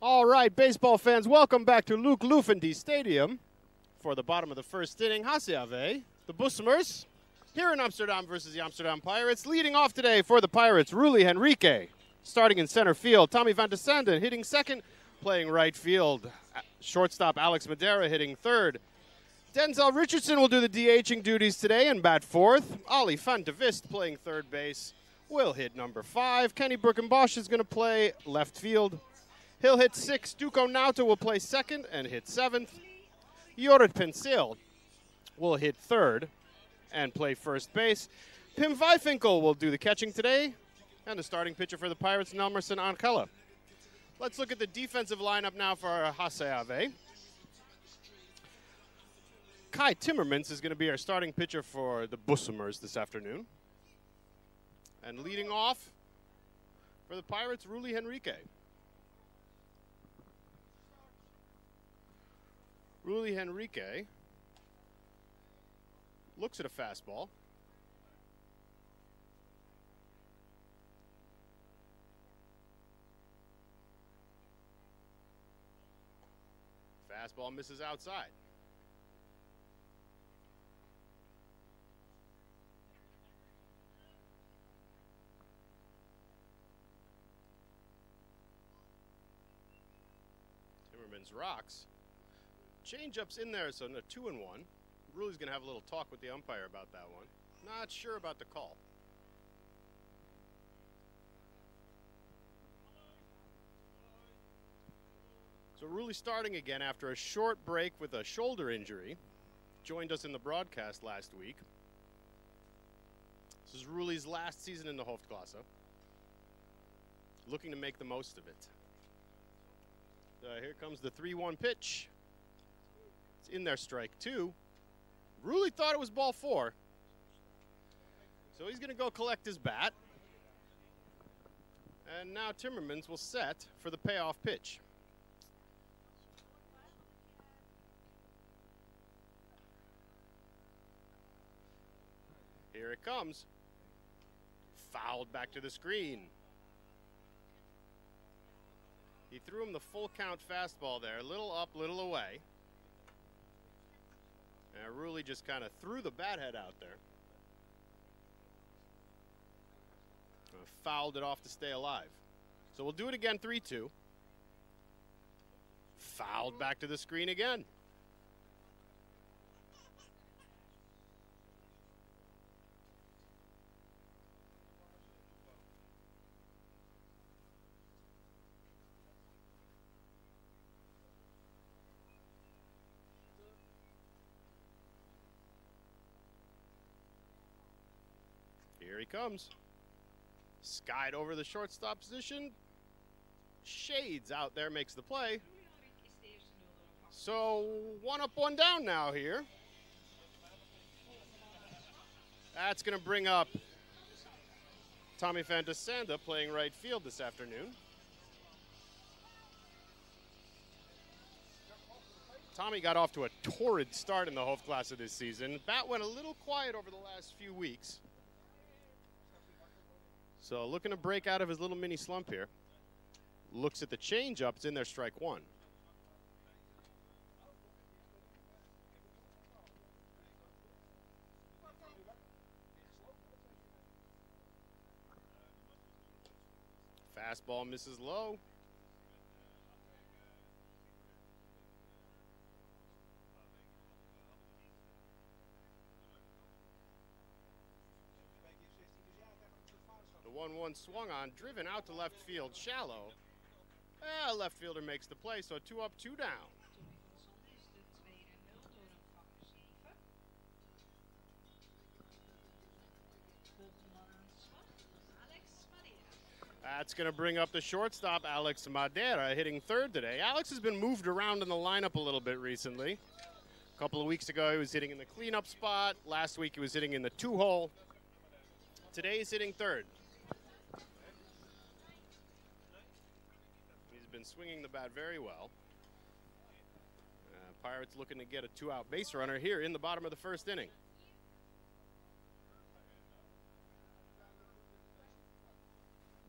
All right, baseball fans, welcome back to Luke Lufendi Stadium for the bottom of the first inning. HCAW, the Bussemers, here in Amsterdam versus the Amsterdam Pirates. Leading off today for the Pirates, Ruli Henrique. Starting in center field, Tommy van de Sande hitting second, playing right field. Shortstop Alex Madeira hitting third. Denzel Richardson will do the DHing duties today and bat fourth. Ali van de Vist playing third base will hit number 5. Kenny Birkenbosch is going to play left field. He'll hit 6. Duco Nauta will play second and hit 7th. Jorrit Pencil will hit third and play first base. Pim Vijfinkel will do the catching today. And the starting pitcher for the Pirates, Nelmerson Ankala. Let's look at the defensive lineup now for HCAW. Kai Timmermans is going to be our starting pitcher for the Bussemers this afternoon. And leading off for the Pirates, Ruli Henrique. Ruli Henrique looks at a fastball. Fastball misses outside. Timmermans rocks. Change-ups in there, so no 2-1. Ruli's going to have a little talk with the umpire about that one. Not sure about the call. So Ruli starting again after a short break with a shoulder injury. Joined us in the broadcast last week. This is Ruli's last season in the Hoofdklasse. Looking to make the most of it. Here comes the 3-1 pitch. It's in there, strike 2. Ruli thought it was ball 4. So he's going to go collect his bat. And now Timmermans will set for the payoff pitch. Here it comes. Fouled back to the screen. He threw him the full count fastball there. Little up, little away. And Ruli just kind of threw the bat head out there. Fouled it off to stay alive. So we'll do it again, 3-2. Fouled back to the screen again. Here he comes. Skied over the shortstop position. Shades out there, makes the play. So 1 up, 1 down now here. That's going to bring up Tommy van de Sande playing right field this afternoon. Tommy got off to a torrid start in the Hoofdklasse this season. Bat went a little quiet over the last few weeks. So looking to break out of his little mini slump here. Looks at the changeup. It's in there, strike 1. Fastball misses low. The 1-1 swung on, driven out to left field, shallow. Left fielder makes the play, so 2 up, 2 down. That's going to bring up the shortstop, Alex Madeira, hitting third today. Alex has been moved around in the lineup a little bit recently. A couple of weeks ago, he was hitting in the cleanup spot. Last week, he was hitting in the 2-hole. Today, he's hitting third. He's been swinging the bat very well. Pirates looking to get a 2-out base runner here in the bottom of the first inning.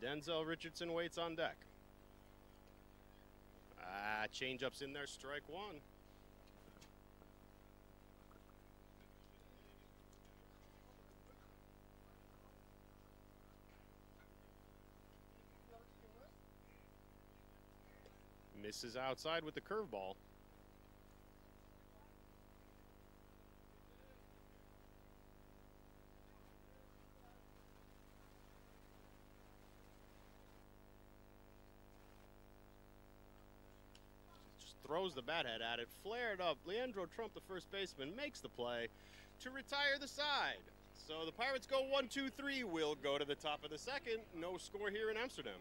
Denzel Richardson waits on deck. Change-ups in there, strike one. Misses outside with the curveball. Just throws the bat head at it, flared up. Leandro Trump, the first baseman, makes the play to retire the side. So the Pirates go 1-2-3. We'll go to the top of the second. No score here in Amsterdam.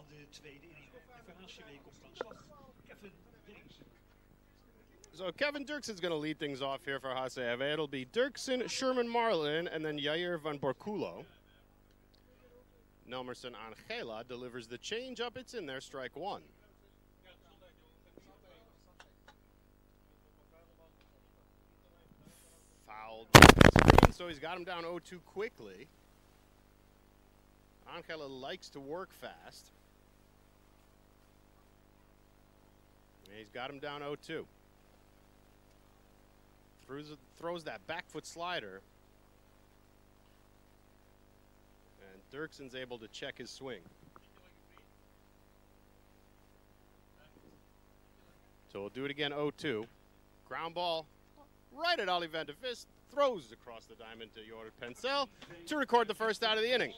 De tweede inning. En voor HCAW komt van slag Kevin Dirksen. So Kevin Dirksen's going to lead things off here for HCAW. It'll be Dirksen, Sherman Marlin, and then Jair van Borculo. Nelmerson Angela delivers the change-up. It's in there, strike one. Fouled by the screen, so he's got him down 0-2 quickly. Angela likes to work fast. And he's got him down 0-2. Throws that back foot slider. And Dirksen's able to check his swing. So we'll do it again, 0-2. Ground ball right at Ollie van der Vist. Throws across the diamond to Jorrit Pencil to record the first out of the inning.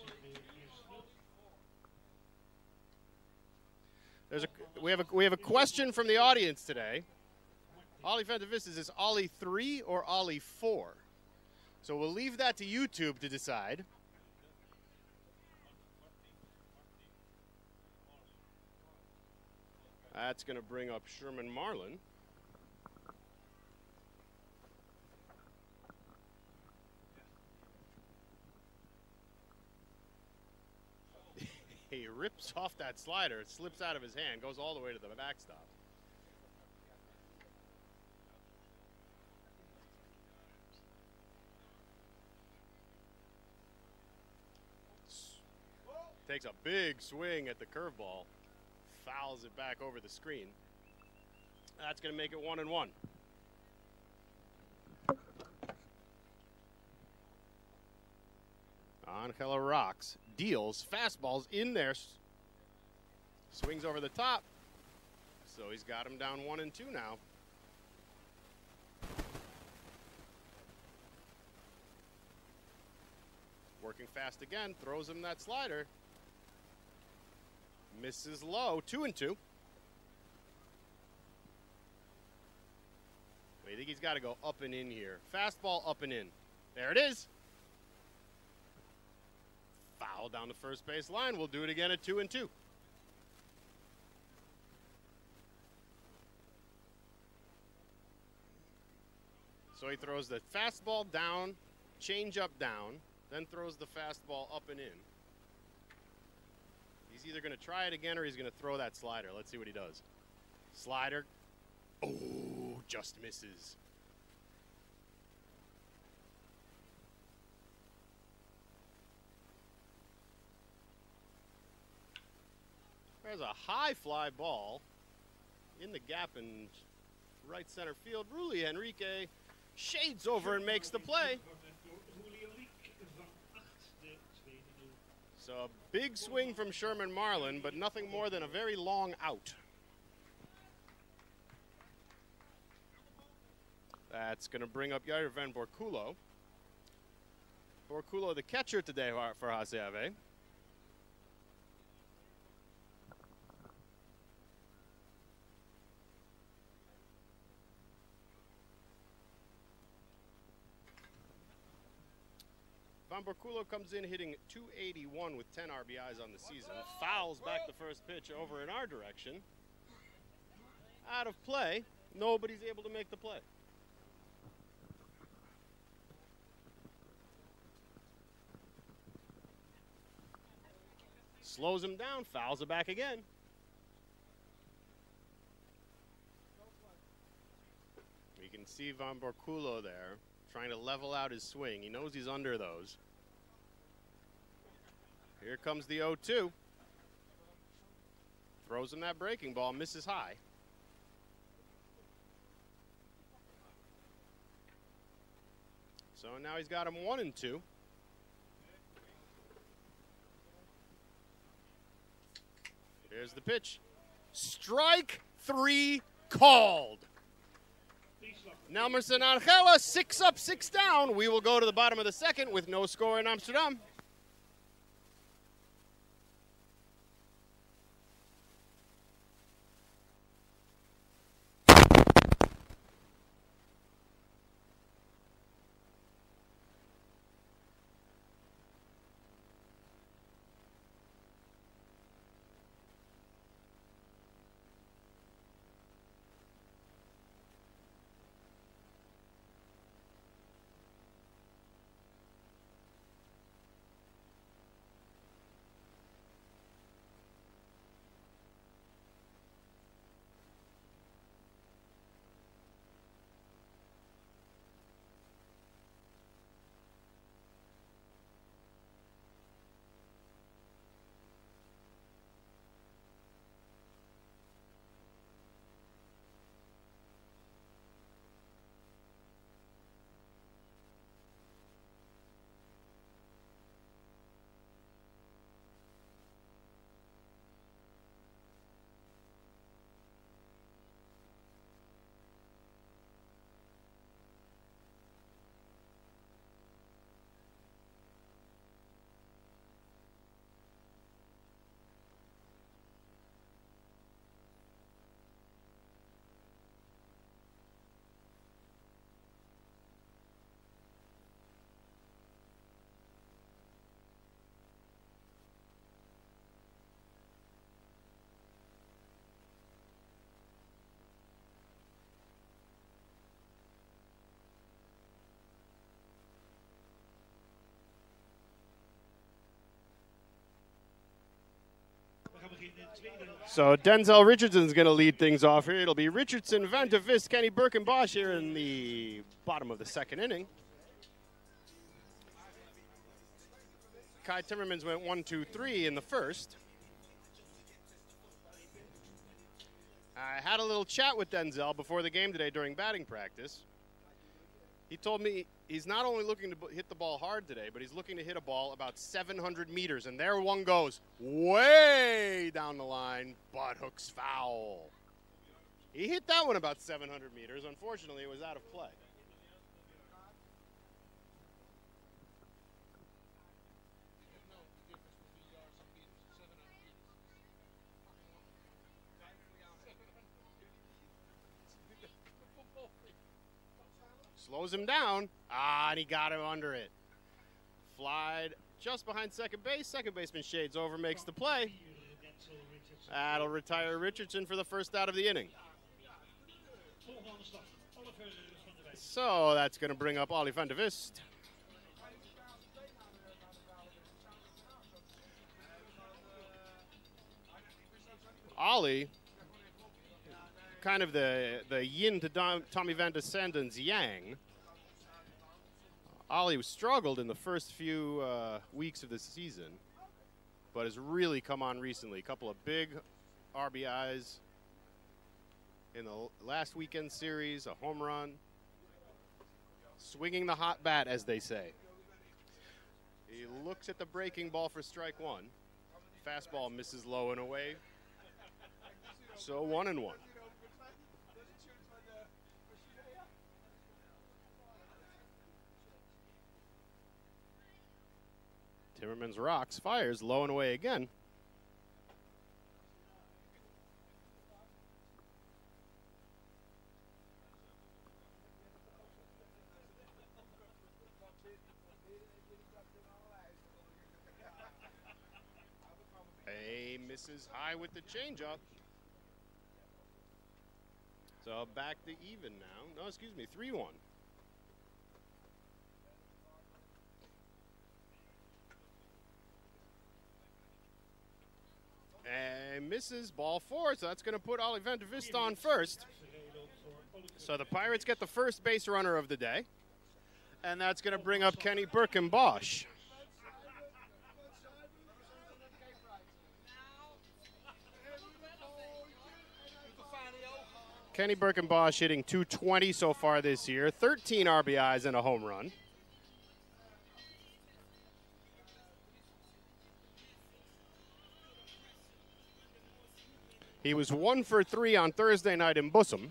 We have a question from the audience today. Ollie van der Vist, is this Ollie 3 or Ollie 4? So we'll leave that to YouTube to decide. That's going to bring up Sherman Marlin. He rips off that slider, it slips out of his hand, goes all the way to the backstop. Takes a big swing at the curveball, fouls it back over the screen. That's going to make it 1-1. Angela rocks, deals, fastballs in there, swings over the top. So he's got him down 1-2 now. Working fast again, throws him that slider. Misses low, 2-2. I think he's got to go up and in here. Fastball up and in. There it is. Foul down the first base line. We'll do it again at 2-2. So he throws the fastball down, changeup down, then throws the fastball up and in. He's either going to try it again or he's going to throw that slider. Let's see what he does. Slider. Oh, just misses. There's a high fly ball in the gap in right center field. Ruli Henrique shades over and makes the play. So a big swing from Sherman Marlin, but nothing more than a very long out. That's going to bring up Jair van Borculo. Borculo, the catcher today for HCAW. Van Borculo comes in hitting .281 with 10 RBIs on the season. Fouls back the first pitch over in our direction. Out of play. Nobody's able to make the play. Slows him down, fouls it back again. You can see Van Borculo there trying to level out his swing. He knows he's under those. Here comes the 0-2. Throws him that breaking ball, misses high. So now he's got him 1-2. Here's the pitch. Strike 3 called. Nelmerson Angela, 6 up, 6 down. We will go to the bottom of the second with no score in Amsterdam. So Denzel Richardson's going to lead things off here. It'll be Richardson, Van de Vis, Kenny Birkenbosch here in the bottom of the second inning. Kai Timmermans went 1-2-3 in the first. I had a little chat with Denzel before the game today during batting practice. He told me he's not only looking to hit the ball hard today, but he's looking to hit a ball about 700 meters. And there one goes way down the line, but hooks foul. He hit that one about 700 meters. Unfortunately, it was out of play. Slows him down. And he got him under it. Flied just behind second base. Second baseman shades over, makes the play. That'll retire Richardson for the first out of the inning. So that's going to bring up Ollie van de Vist. Ollie, kind of the yin to Tommy Van de Sanden's yang. Ollie struggled in the first few weeks of the season, but has really come on recently. A couple of big RBIs in the last weekend series, a home run. Swinging the hot bat, as they say. He looks at the breaking ball for strike one. Fastball misses low and away. So 1-1. Timmermans rocks, fires low and away again. He misses high with the changeup. So back to even now. No, excuse me, 3-1. And misses ball four, so that's going to put Ollie Van de Vist on first. So the Pirates get the first base runner of the day. And that's going to bring up Kenny Birkenbosch. Kenny Birkenbosch hitting .220 so far this year, 13 RBIs and a home run. He was 1 for 3 on Thursday night in Bussum.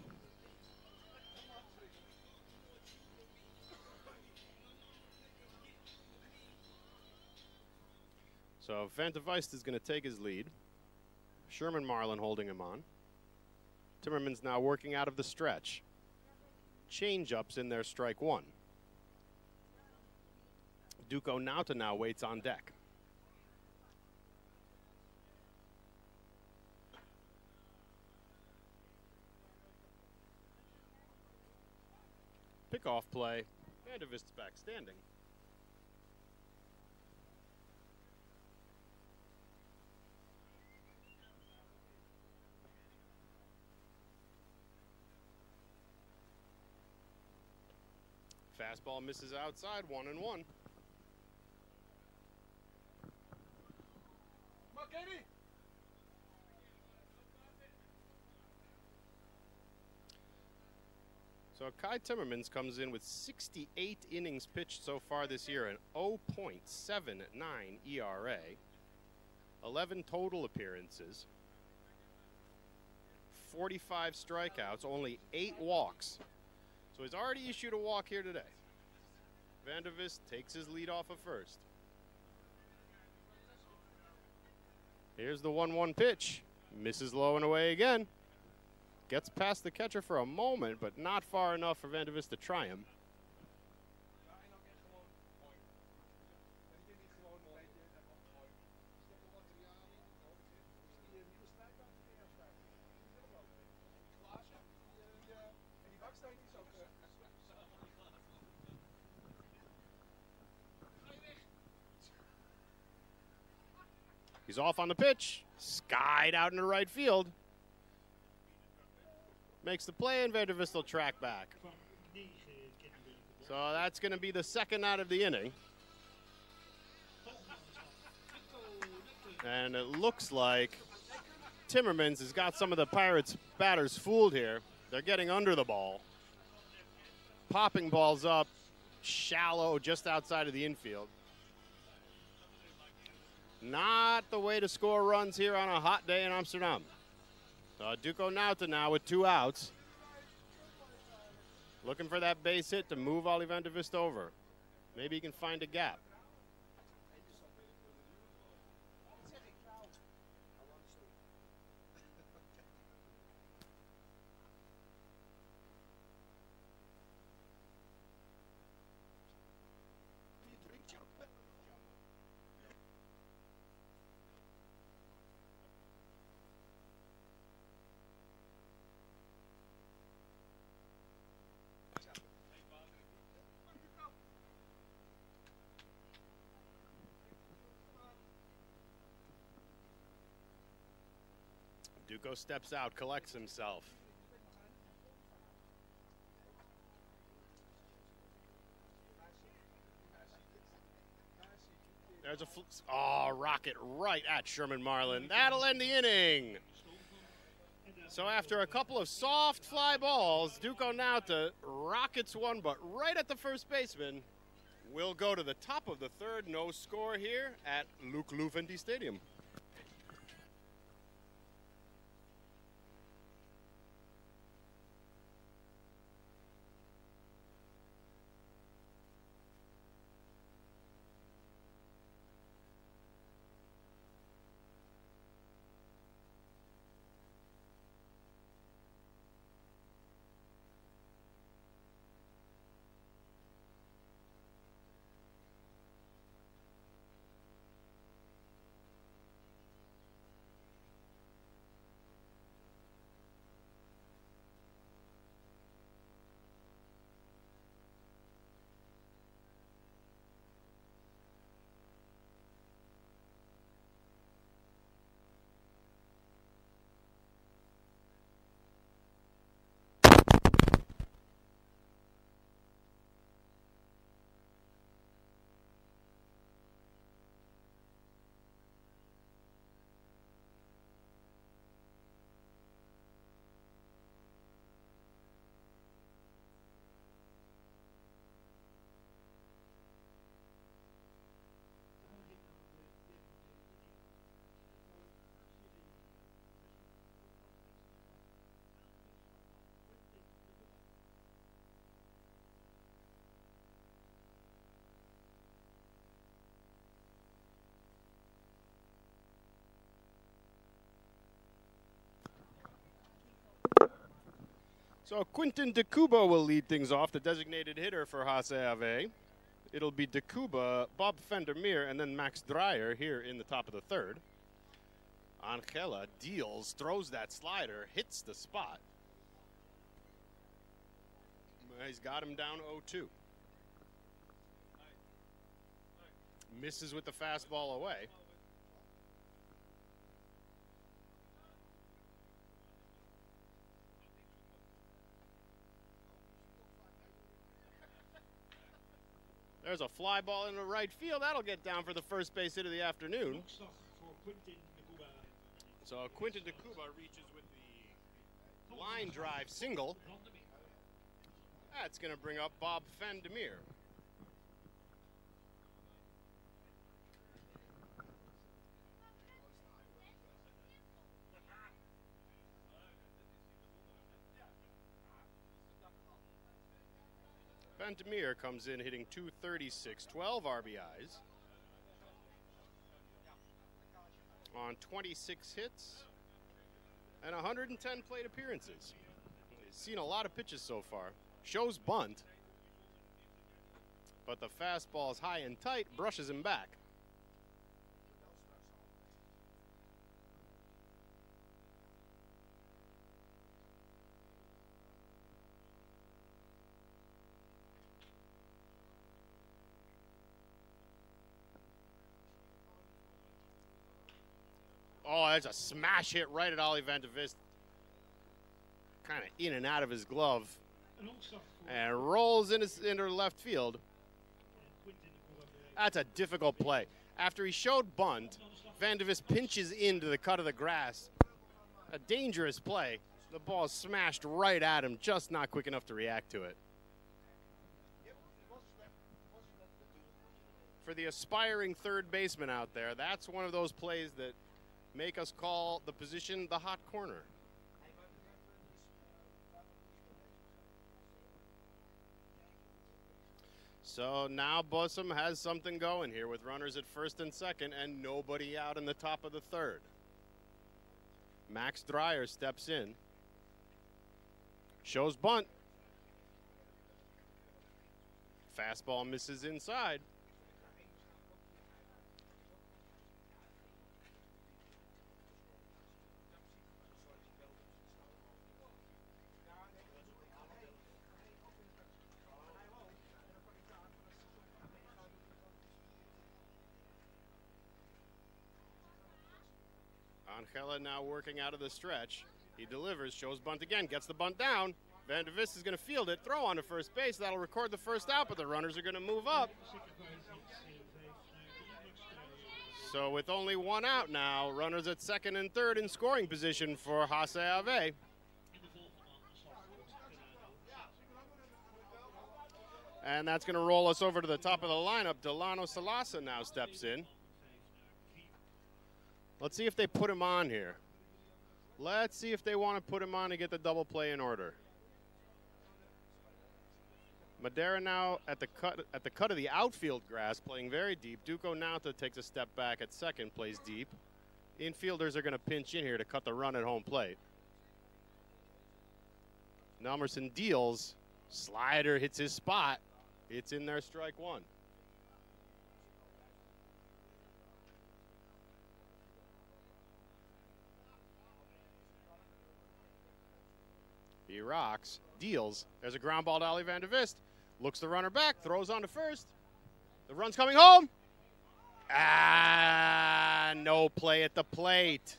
So Van de Vist is going to take his lead. Sherman Marlin holding him on. Timmerman's now working out of the stretch. Change-ups in their strike one. Duco Nauta now waits on deck. Pickoff play. Van de Vist's back standing. Fastball misses outside, 1-1. So Kai Timmermans comes in with 68 innings pitched so far this year, an 0.79 ERA, 11 total appearances, 45 strikeouts, only 8 walks. So he's already issued a walk here today. Van de Vist takes his lead off of first. Here's the 1-1 pitch. Misses low and away again. Gets past the catcher for a moment, but not far enough for Van de Vist to try him. He's off on the pitch. Skied out into right field. Makes the play, and Van de Vist will track back. So that's going to be the second out of the inning. And it looks like Timmermans has got some of the Pirates batters fooled here. They're getting under the ball. Popping balls up shallow just outside of the infield. Not the way to score runs here on a hot day in Amsterdam. Duco Nauta now with 2 outs. Looking for that base hit to move Ollie Van de Vist over. Maybe he can find a gap. Duco steps out, collects himself. There's a rocket right at Sherman Marlin. That'll end the inning. So after a couple of soft fly balls, Duco now to rockets one, but right at the first baseman. We'll go to the top of the third. No score here at Luke Lufendi Stadium. So Quinton DeCuba will lead things off, the designated hitter for HCAW. It'll be DeCuba, Bob Vandermeer, and then Max Dreyer here in the top of the third. Angela deals, throws that slider, hits the spot. He's got him down 0-2. Misses with the fastball away. There's a fly ball into right field. That'll get down for the first base hit of the afternoon. So Quinton DeCuba reaches with the line drive single. That's going to bring up Bob Vandermeer. Vandermeer comes in hitting .236, 12 RBIs on 26 hits and 110 plate appearances. He's seen a lot of pitches so far. Shows bunt, but the fastball is high and tight, brushes him back. Oh, that's a smash hit right at Ollie Van de Vist. Kind of in and out of his glove. And rolls into left field. That's a difficult play. After he showed bunt, Van de Vist pinches into the cut of the grass. A dangerous play. The ball smashed right at him, just not quick enough to react to it. For the aspiring third baseman out there, that's one of those plays that make us call the position the hot corner. So now Bussum has something going here with runners at first and second and nobody out in the top of the third. Max Dreyer steps in. Shows bunt. Fastball misses inside. Angela now working out of the stretch. He delivers, shows bunt again, gets the bunt down. Van de Vis is going to field it, throw on to first base. That'll record the first out, but the runners are going to move up. So with only one out now, runners at second and third in scoring position for HCAW. And that's going to roll us over to the top of the lineup. Delano Salasa now steps in. Let's see if they put him on here. Let's see if they want to put him on to get the double play in order. Madera now at the cut of the outfield grass, playing very deep. Duco Nauta takes a step back at second, plays deep. Infielders are going to pinch in here to cut the run at home plate. Nelmerson deals. Slider hits his spot. It's in there, strike one. He rocks, deals. There's a ground ball to Ali Van der Vist. Looks the runner back, throws on to first. The run's coming home. Ah, no play at the plate.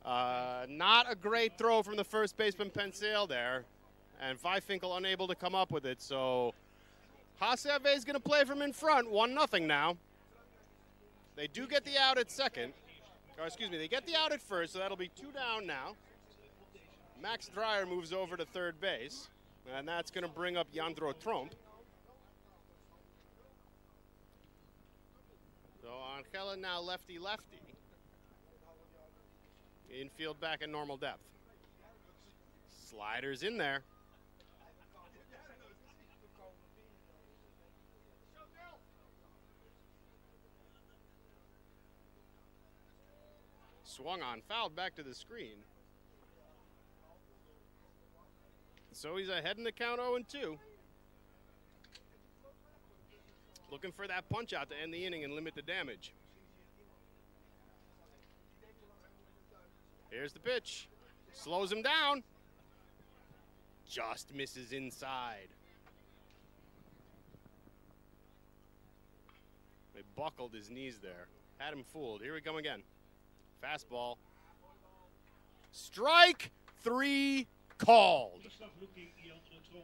Not a great throw from the first baseman Pensale there. And Vijfinkel unable to come up with it. So HCAW is going to play from in front, 1-0 now. They do get the out at second. Or excuse me, they get the out at first, so that'll be 2 down now. Max Dreyer moves over to third base, and that's going to bring up Jandro Tromp. So Angela now lefty-lefty. Infield back at normal depth. Sliders in there. Swung on, fouled back to the screen. So he's ahead in the count 0-2. Looking for that punch out to end the inning and limit the damage. Here's the pitch. Slows him down. Just misses inside. They buckled his knees there. Had him fooled. Here we come again. Fastball. Strike 3 called.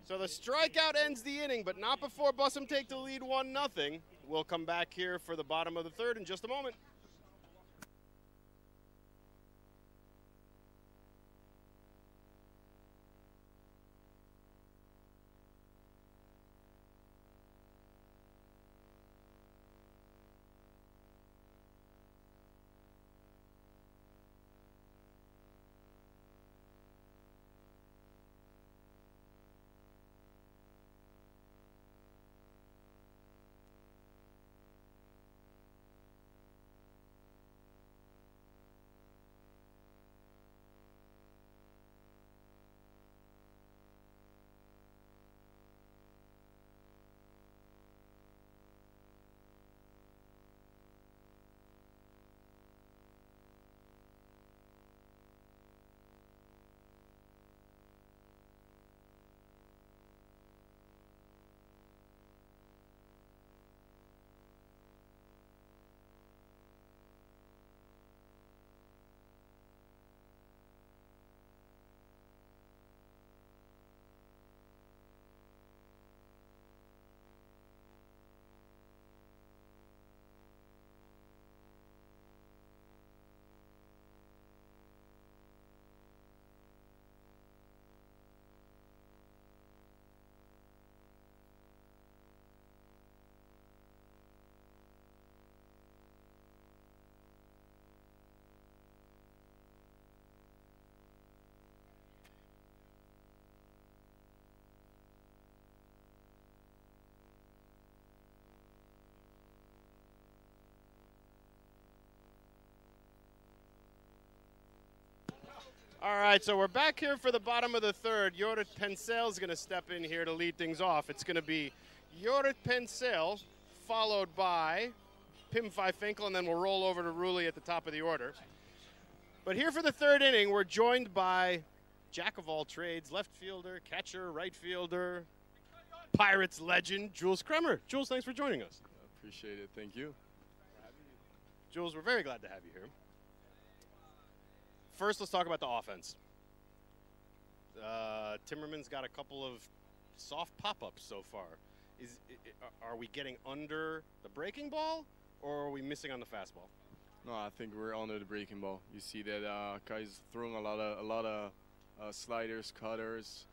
So the strikeout ends the inning, but not before Bussum take the lead 1-0. We'll come back here for the bottom of the third in just a moment. All right, so we're back here for the bottom of the third. Jorrit Pensale is going to step in here to lead things off. It's going to be Jorrit Pensale, followed by Pim Vijfinkel, and then we'll roll over to Rulli at the top of the order. But here for the third inning, we're joined by jack of all trades, left fielder, catcher, right fielder, Pirates legend, Jules Kremer. Jules, thanks for joining us. Appreciate it. Thank you. Jules, we're very glad to have you here. First, let's talk about the offense. Timmerman's got a couple of soft pop-ups so far. Are we getting under the breaking ball, or are we missing on the fastball? No, I think we're under the breaking ball. You see that Kai's throwing a lot of sliders, cutters,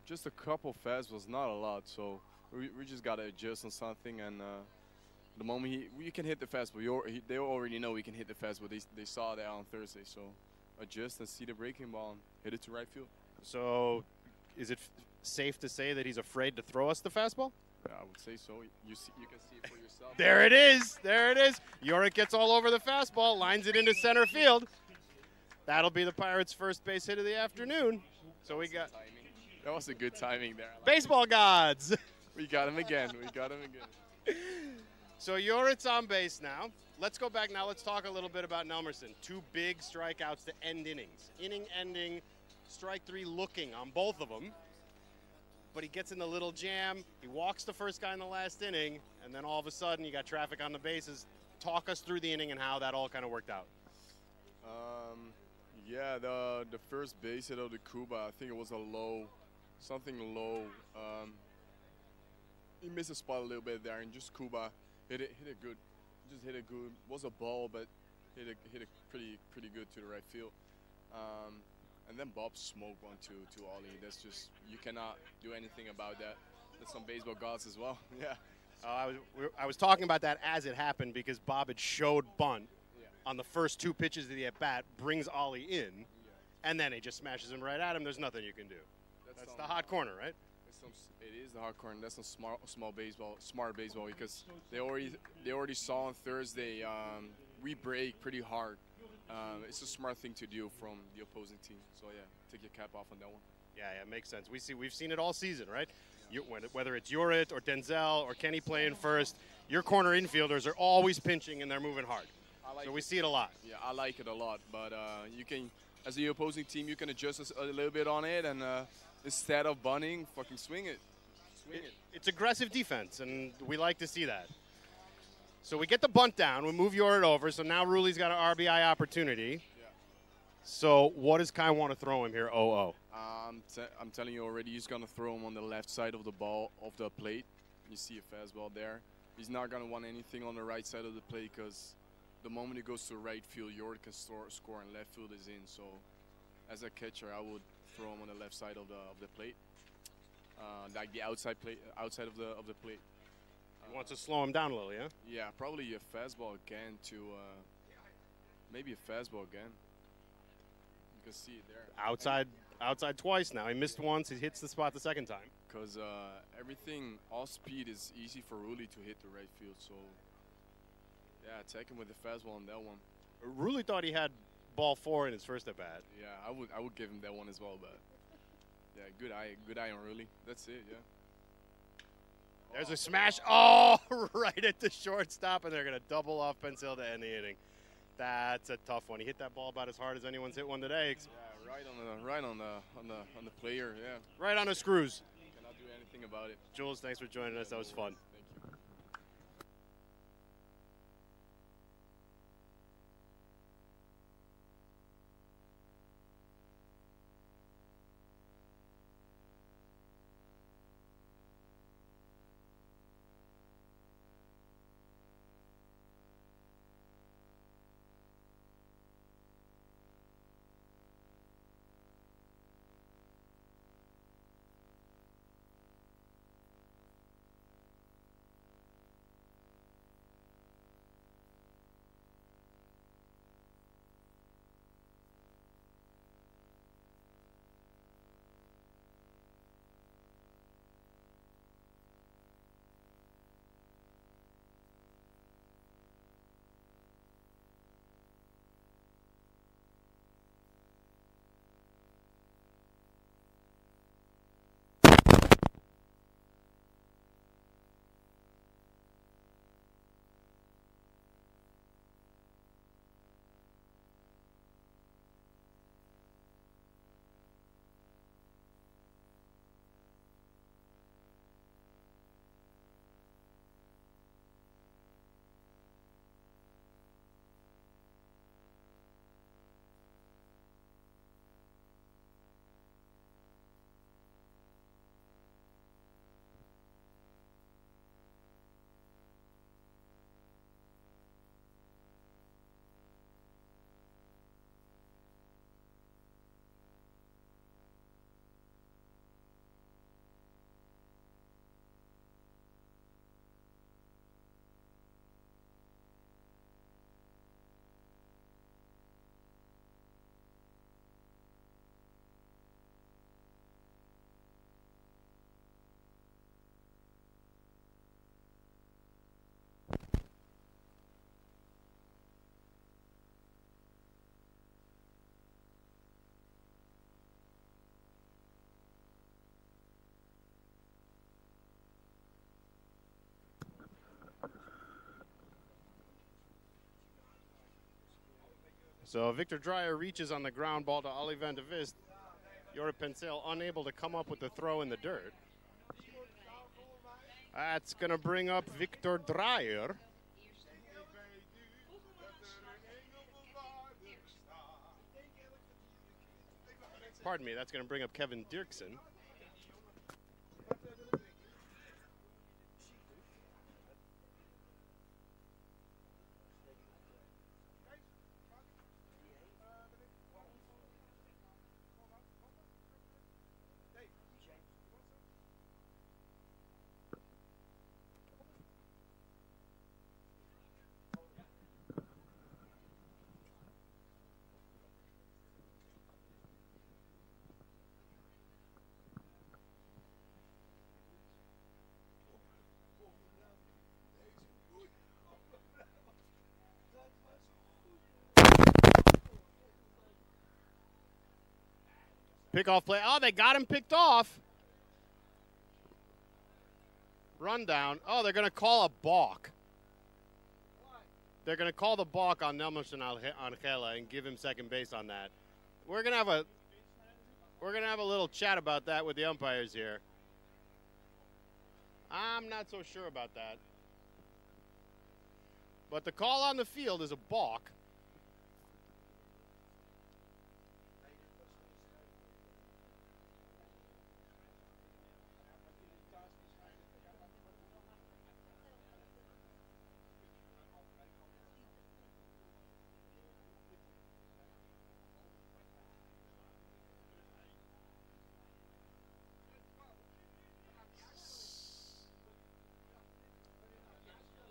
just a couple fastballs, not a lot. So we just gotta adjust on something. And the moment we can hit the fastball, they already know we can hit the fastball. They saw that on Thursday. So adjust and see the breaking ball and hit it to right field. So is it safe to say that he's afraid to throw us the fastball? Yeah, I would say so. You can see it for yourself. There it is. There it is. Yorick gets all over the fastball, lines it into center field. That'll be the Pirates' first base hit of the afternoon. So we got that was a good timing there. Baseball gods. We got him again. We got him again. So Yorick's on base now. Let's go back now. Let's talk a little bit about Nelmerson. 2 big strikeouts to end innings. Inning-ending, strike 3 looking on both of them. But he gets in the little jam. He walks the first guy in the last inning, and then all of a sudden you got traffic on the bases. Talk us through the inning and how that all kind of worked out. Yeah, the first base hit of the Cuba, I think it was a low, something low. He missed a spot a little bit there, and just Cuba hit it good. Just hit it good. Was a ball, but hit it pretty good to the right field. And then Bob smoked one to Ollie. That's just, you cannot do anything about that. That's some baseball gods as well. Yeah. I was talking about that as it happened because Bob had showed bunt on the first 2 pitches of the at-bat, brings Ollie in, and then he just smashes him right at him. There's nothing you can do. That's the hot corner, right? It is the hot corner. That's some smart baseball because they already saw on Thursday we break pretty hard. It's a smart thing to do from the opposing team. So yeah, take your cap off on that one. Yeah, it makes sense. We've seen it all season, right? Whether it's Yurit or Denzel or Kenny playing first, your corner infielders are always pinching and they're moving hard. So we see it a lot. Yeah, I like it a lot. But you can, as the opposing team, you can adjust a little bit on it, and instead of bunting, fucking swing it. It's aggressive defense, and we like to see that. So we get the bunt down. We move Yurit over. So now Ruli's got an RBI opportunity. Yeah. So what does Kai want to throw him here? 0-0. I'm telling you already, he's going to throw him on the left side of the ball, of the plate. You see a fastball there. He's not going to want anything on the right side of the plate because the moment he goes to right field, Yurit can score and left field is in. So as a catcher, I would throw him on the left side of the plate, like the outside of the plate. He wants to slow him down a little, yeah? Yeah, probably a fastball again maybe a fastball again. You can see it there. Outside twice now. He missed once. He hits the spot the second time. Because everything, all speed is easy for Ruli to hit the right field. So, yeah, attack him with the fastball on that one. Ruli thought he had ball 4 in his first at bat. Yeah, I would give him that one as well, but yeah, good eye on Ruli. That's it, yeah. There's a smash. Oh, right at the shortstop, and they're going to double off Pencil to end the inning. That's a tough one. He hit that ball about as hard as anyone's hit one today. Yeah, right on the player. Yeah. Right on the screws. Cannot do anything about it. Jules, thanks for joining us. That was fun. So Victor Dreyer reaches on the ground ball to Ollie van de Vist. Jorrit Pencil unable to come up with the throw in the dirt. That's going to bring up Victor Dreyer. Pardon me, that's going to bring up Kevin Dirksen. Pick-off play. Oh, they got him picked off. Run down. Oh, they're going to call a balk. They're going to call the balk on Nelson Angela and give him second base on that. We're going to have a little chat about that with the umpires here. I'm not so sure about that. But the call on the field is a balk.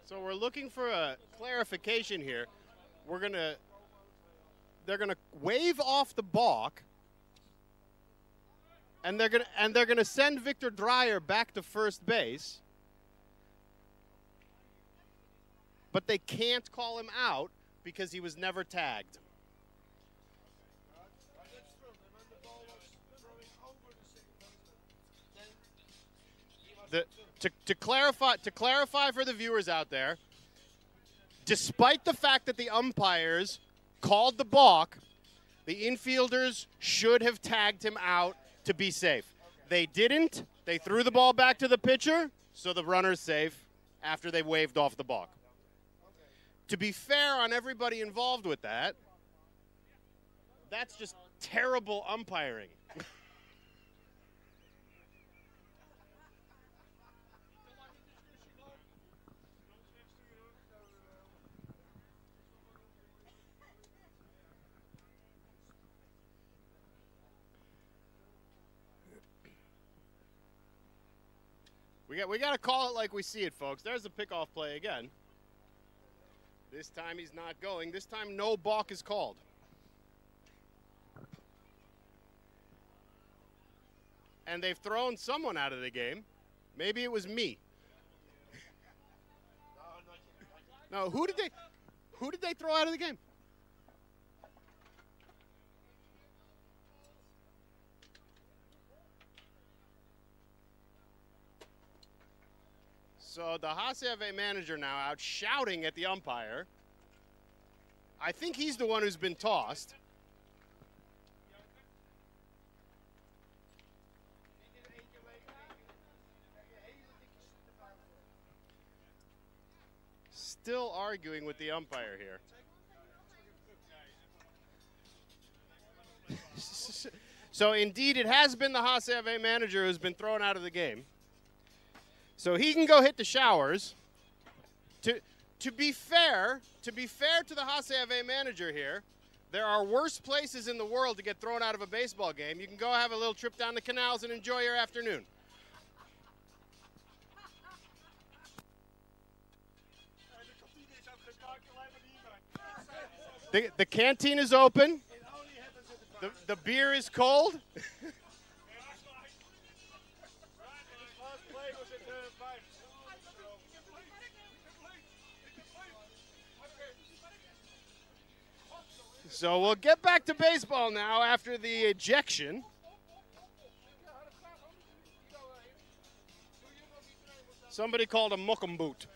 So we're looking for a clarification here. They're gonna wave off the balk, and they're gonna send Victor Dreyer back to first base. But they can't call him out because he was never tagged. To clarify for the viewers out there, despite the fact that the umpires called the balk, the infielders should have tagged him out to be safe. They didn't. They threw the ball back to the pitcher, so the runner's safe after they waved off the balk. To be fair on everybody involved with that, that's just terrible umpiring. We got to call it like we see it, folks. There's the pickoff play again. This time he's not going. This time no balk is called. And they've thrown someone out of the game. Maybe it was me. No, who did they throw out of the game? So the HCAW manager now out shouting at the umpire. I think he's the one who's been tossed. Still arguing with the umpire here. So indeed, it has been the HCAW manager who's been thrown out of the game. So he can go hit the showers. To be fair to the HCAW manager here, there are worse places in the world to get thrown out of a baseball game. You can go have a little trip down the canals and enjoy your afternoon. The canteen is open. The beer is cold. So we'll get back to baseball now after the ejection. Somebody called a muckamboot.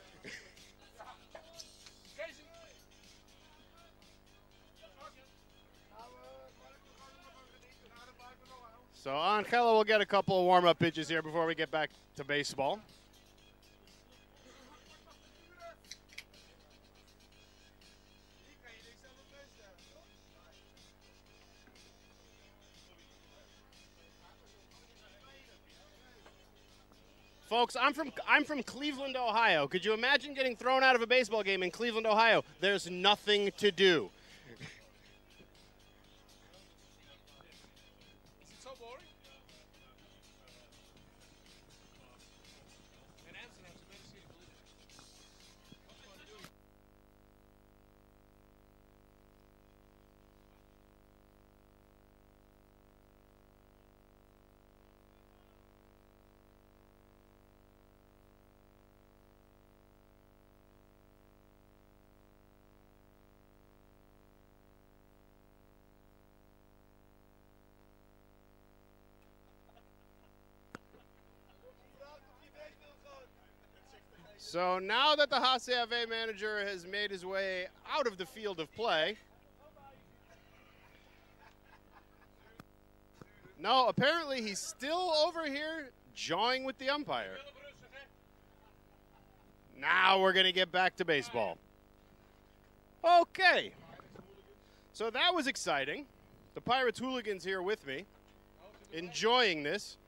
So Angela will get a couple of warm-up pitches here before we get back to baseball. Folks, I'm from Cleveland, Ohio. Could you imagine getting thrown out of a baseball game in Cleveland, Ohio? There's nothing to do. Is it so boring? In Amsterdam, it's a better city to live in. What's going to do? So now that the HCAW manager has made his way out of the field of play. No, apparently he's still over here jawing with the umpire. Now we're going to get back to baseball. Okay. So that was exciting. The Pirates hooligans here with me, enjoying this.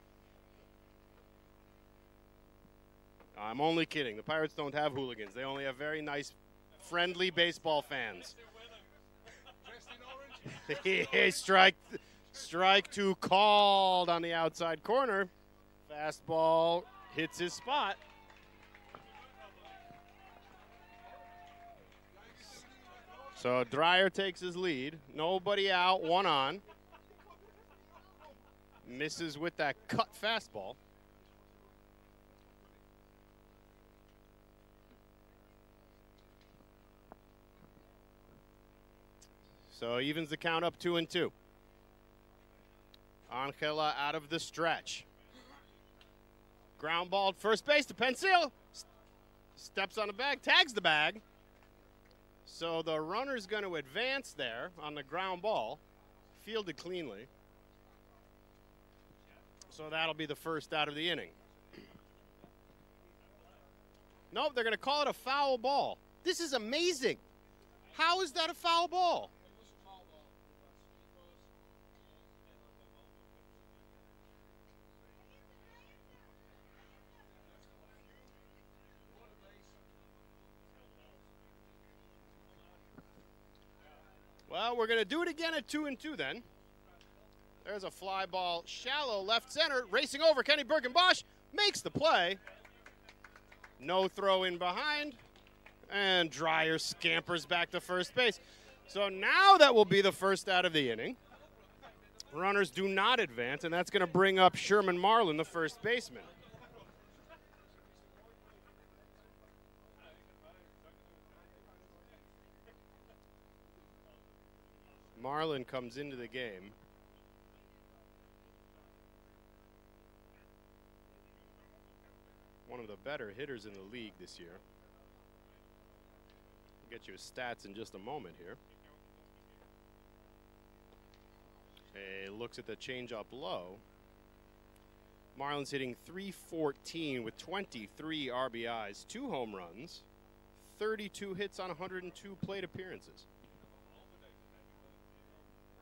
I'm only kidding. The Pirates don't have hooligans. They only have very nice, friendly baseball fans. Strike two called on the outside corner. Fastball hits his spot. So Dreyer takes his lead. Nobody out, one on. Misses with that cut fastball. So evens the count up 2-2. Angela out of the stretch. Ground ball at first base to Pensil. Steps on the bag, tags the bag. So the runner's going to advance there on the ground ball. Fielded cleanly. So that'll be the first out of the inning. Nope, they're going to call it a foul ball. This is amazing. How is that a foul ball? Well, we're going to do it again at 2-2 then. There's a fly ball, shallow left center, racing over Kenny Bergenbosch, makes the play. No throw in behind, and Dreyer scampers back to first base. So now that will be the first out of the inning. Runners do not advance, and that's going to bring up Sherman Marlin, the first baseman. Marlin comes into the game. One of the better hitters in the league this year. I'll get you his stats in just a moment here. He looks at the changeup low. Marlin's hitting .314 with 23 RBIs, 2 home runs, 32 hits on 102 plate appearances.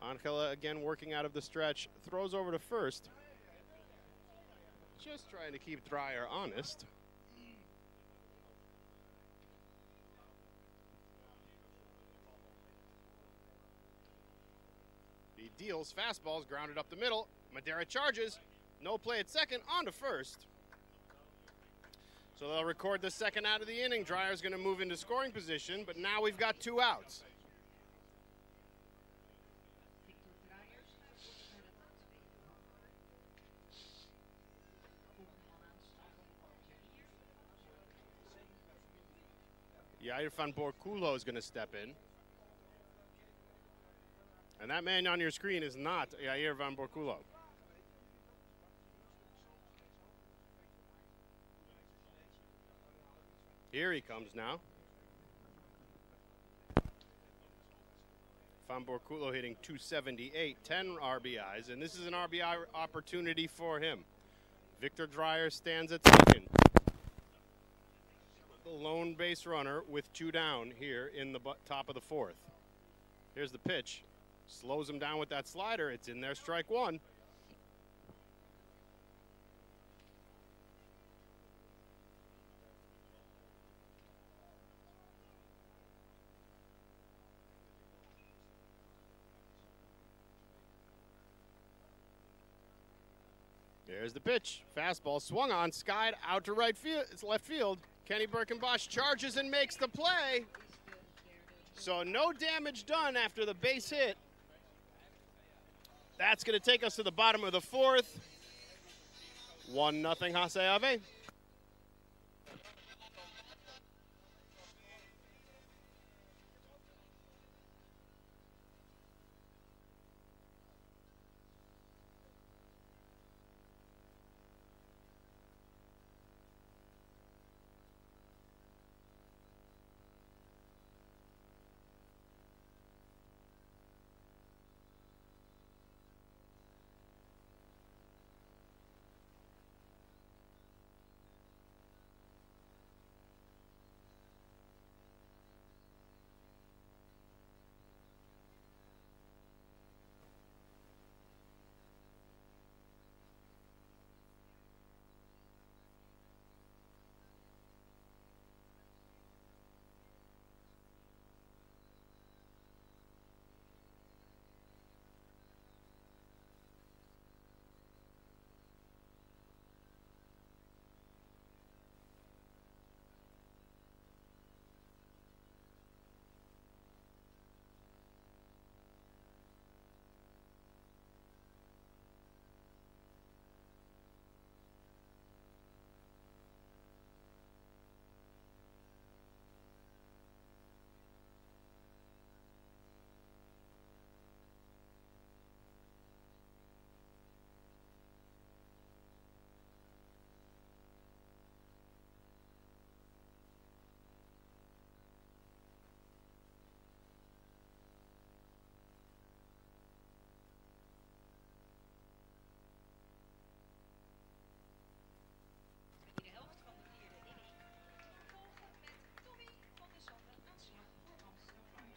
Angela again working out of the stretch, throws over to first. Just trying to keep Dreyer honest. He deals, fastballs grounded up the middle. Madera charges, no play at second, on to first. So they'll record the second out of the inning. Dreyer's going to move into scoring position, but now we've got 2 outs. Jair van Borculo is going to step in. And that man on your screen is not Jair van Borculo. Here he comes now. Fambor Kulo hitting 278, 10 RBIs, and this is an RBI opportunity for him. Victor Dreyer stands at second. The lone base runner with 2 down here in the top of the 4th. Here's the pitch. Slows him down with that slider. It's in there, strike 1. There's the pitch. Fastball swung on, skied out to right field. It's left field. Kenny Birkenbosch charges and makes the play. So no damage done after the base hit. That's going to take us to the bottom of the 4th. 1-0 HCAW.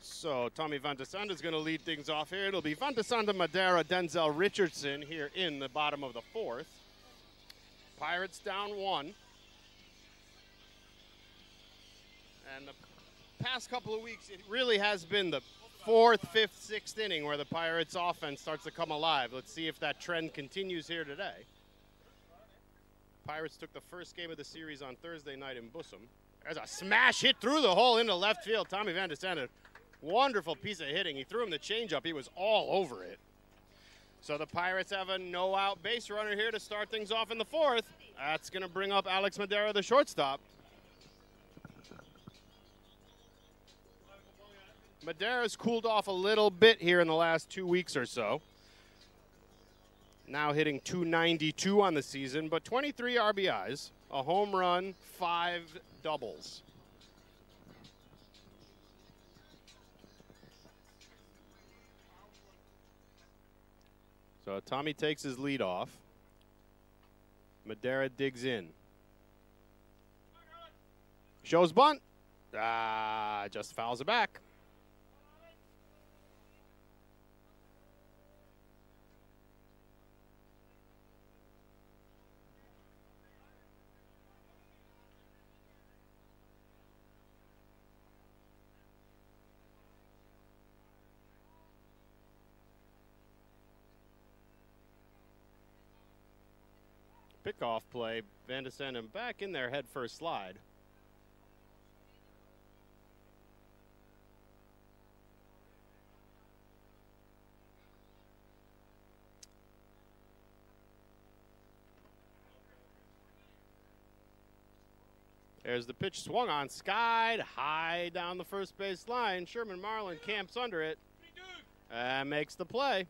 So Tommy Van de Sande is going to lead things off here. It'll be Van de Sande, Madeira, Denzel Richardson here in the bottom of the 4th. Pirates down 1. And the past couple of weeks, it really has been the 4th, 5th, 6th inning where the Pirates offense starts to come alive. Let's see if that trend continues here today. Pirates took the first game of the series on Thursday night in Bussum. There's a smash hit through the hole into left field. Tommy Van de Sande, wonderful piece of hitting. He threw him the changeup. He was all over it. So the Pirates have a no-out base runner here to start things off in the 4th. That's going to bring up Alex Madeira, the shortstop. Madeira's cooled off a little bit here in the last 2 weeks or so. Now hitting 292 on the season, but 23 RBIs, a home run, 5 doubles. So Tommy takes his lead off. Madeira digs in. Shows bunt. Just fouls it back. Pickoff play. Van de Sande back in there, head first slide. There's the pitch swung on, skied high down the first base line. Sherman Marlin camps under it and makes the play.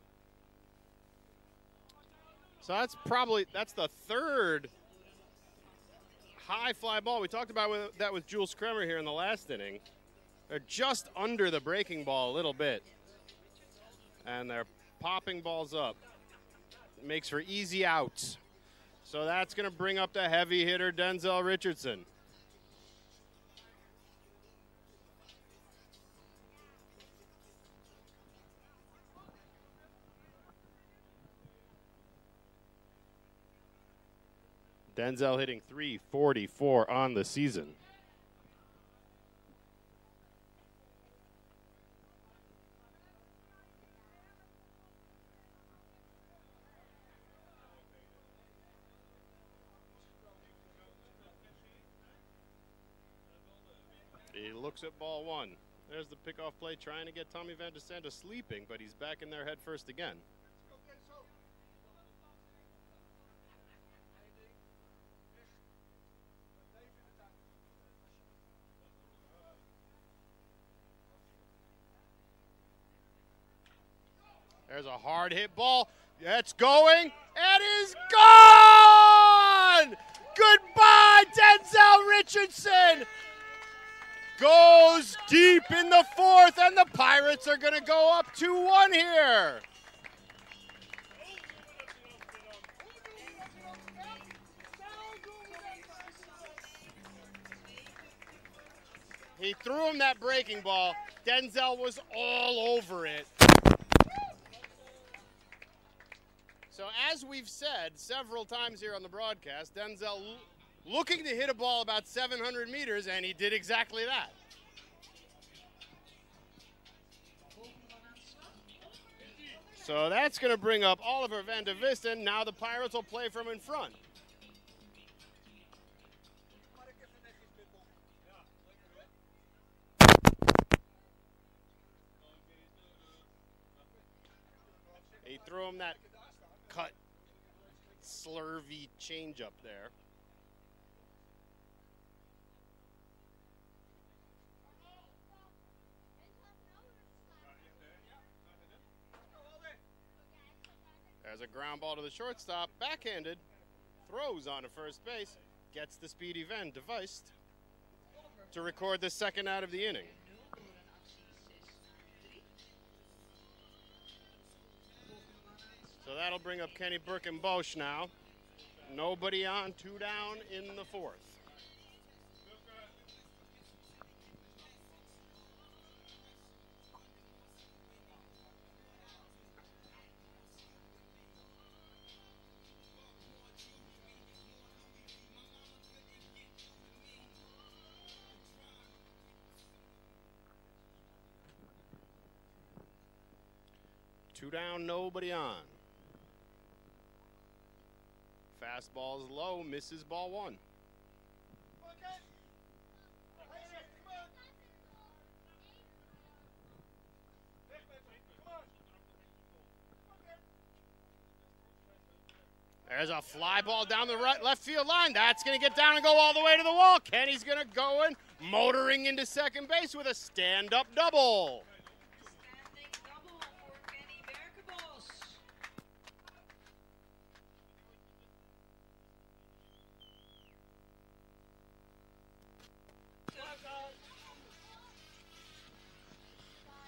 So that's the 3rd high fly ball. We talked about that with Jules Kremer here in the last inning. They're just under the breaking ball a little bit. And they're popping balls up. Makes for easy outs. So that's going to bring up the heavy hitter, Denzel Richardson. Denzel hitting .344 on the season. He looks at ball one. There's the pickoff play trying to get Tommy Van de Sande sleeping, but he's back in there head first again. There's a hard hit ball. It's going. It is gone! Goodbye, Denzel Richardson! Goes deep in the fourth, and the Pirates are going to go up 2-1 here. He threw him that breaking ball. Denzel was all over it. So as we've said several times here on the broadcast, Denzel looking to hit a ball about 700 meters, and he did exactly that. So that's going to bring up Oliver Van de Visten. Now the Pirates will play from in front. He threw him that cut, slurvy changeup there. There's a ground ball to the shortstop, backhanded, throws onto first base, gets the speedy Van de Vist to record the second out of the inning. So that'll bring up Kenny Birkenbosch now. Nobody on, 2 down in the fourth. Two down, nobody on. Fastball is low, misses ball one. There's a fly ball down the left field line. That's going to get down and go all the way to the wall. Kenny's going to go in, motoring into second base with a stand-up double.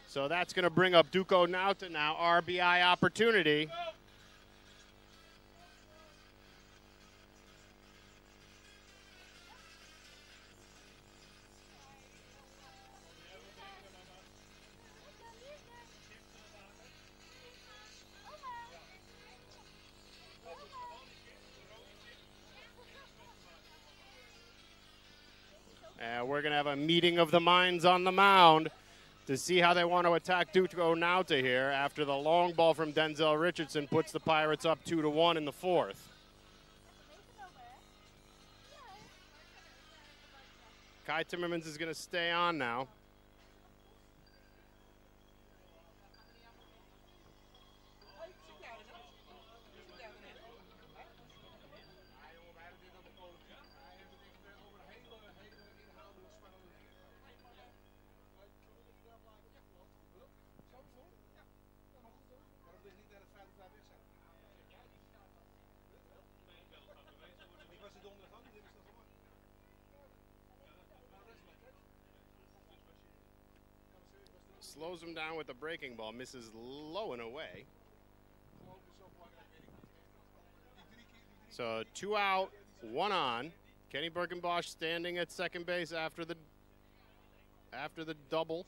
So that's going to bring up Duco Nauta now, RBI opportunity. And we're going to have a meeting of the minds on the mound to see how they want to attack Duco Nauta here after the long ball from Denzel Richardson puts the Pirates up 2-1 in the fourth. Kai Timmermans is going to stay on now. slows him down with the breaking ball, misses low and away. So 2 out, 1 on. Kenny Birkenbosch standing at second base after the double.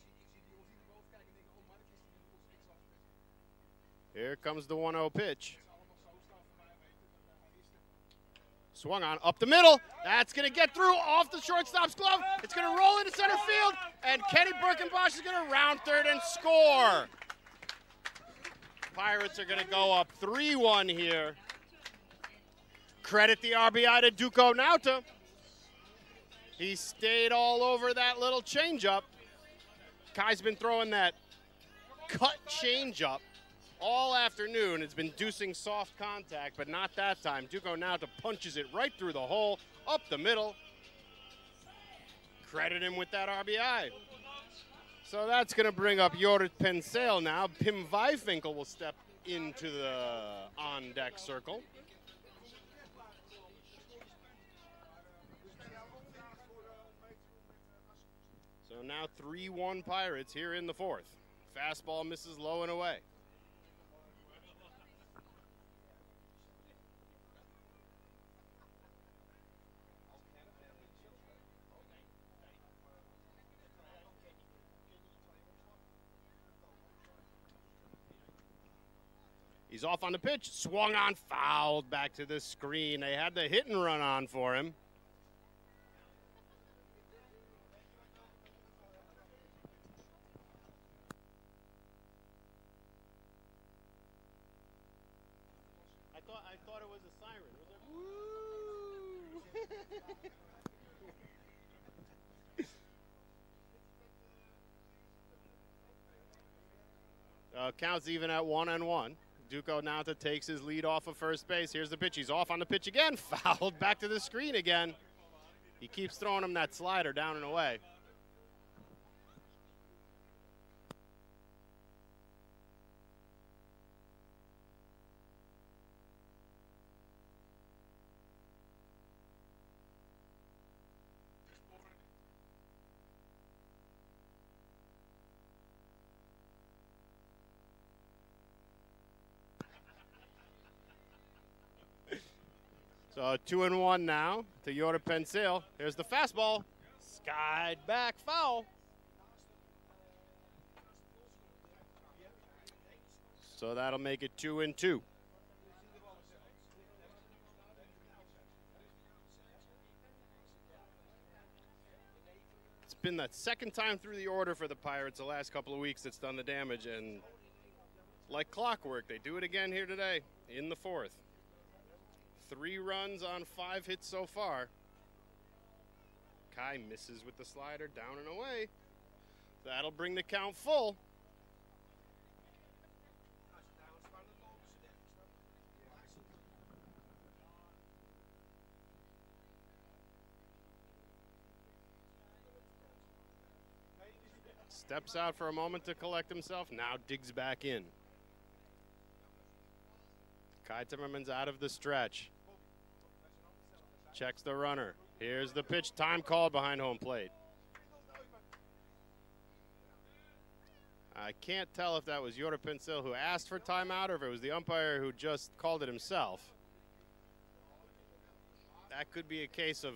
Here comes the 1-0 pitch. Swung on, up the middle. That's going to get through, off the shortstop's glove. It's going to roll into center field, and Kenny Birkenbosch is going to round third and score. Pirates are going to go up 3-1 here. Credit the RBI to Duco Nauta. He stayed all over that little changeup. Kai's been throwing that cut changeup all afternoon. It's been deucing soft contact, but not that time. Duco Nauta punches it right through the hole, up the middle. Credit him with that RBI. So that's going to bring up Jorrit Penseel now. Pim Vijfinkel will step into the on-deck circle. So now 3-1 Pirates here in the fourth. Fastball misses low and away. He's off on the pitch, swung on, fouled back to the screen. They had the hit and run on for him. I thought it was a siren. Was it woo? Counts even at 1-1. Duco Nauta takes his lead off of first base. Here's the pitch. He's off on the pitch again. Fouled back to the screen again. He keeps throwing him that slider down and away. So 2-1 now to Jorrit Penseel. Here's the fastball. Skied back, foul. So that'll make it 2-2. It's been the second time through the order for the Pirates the last couple of weeks that's done the damage, and like clockwork, they do it again here today in the fourth. 3 runs on 5 hits so far. Kai misses with the slider down and away. That'll bring the count full. Steps out for a moment to collect himself, now digs back in. Kai Timmerman's out of the stretch. Checks the runner. Here's the pitch. Time called behind home plate. I can't tell if that was Jorrit Penseel who asked for timeout or if it was the umpire who just called it himself. That could be a case of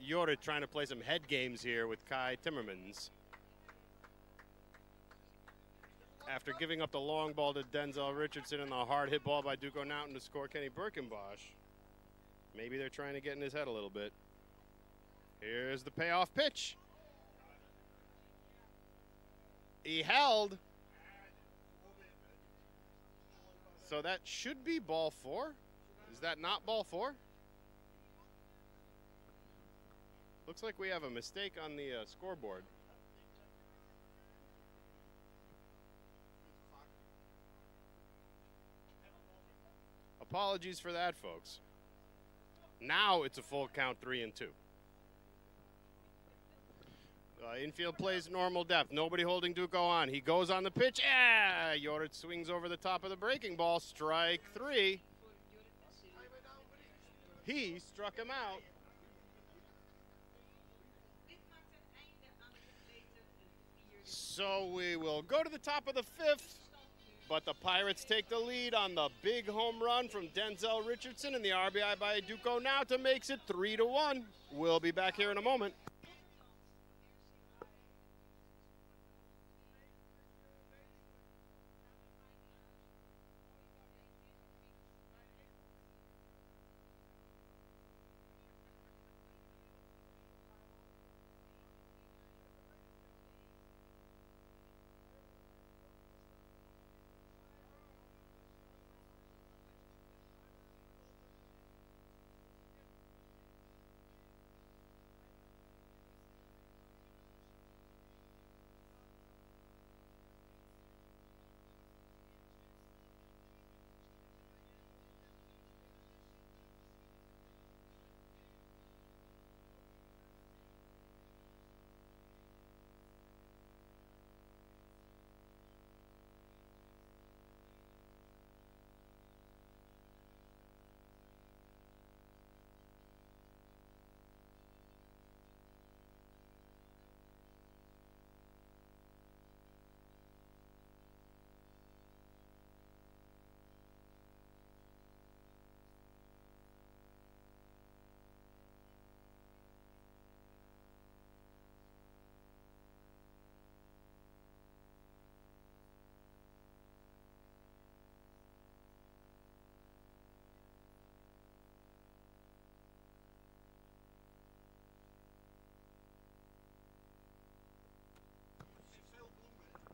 Jorrit trying to play some head games here with Kai Timmermans. After giving up the long ball to Denzel Richardson and the hard hit ball by Duco Nauta to score Kenny Birkenbosch, maybe they're trying to get in his head a little bit. Here's the payoff pitch. He held. So that should be ball 4. Is that not ball 4? Looks like we have a mistake on the scoreboard. Apologies for that, folks. Now it's a full count, 3-2. Infield plays normal depth. Nobody holding Duco on. He goes on the pitch. Jorrit swings over the top of the breaking ball. Strike 3. He struck him out. So we will go to the top of the fifth, but the Pirates take the lead on the big home run from Denzel Richardson and the RBI by Duco now to makes it 3-1. We'll be back here in a moment.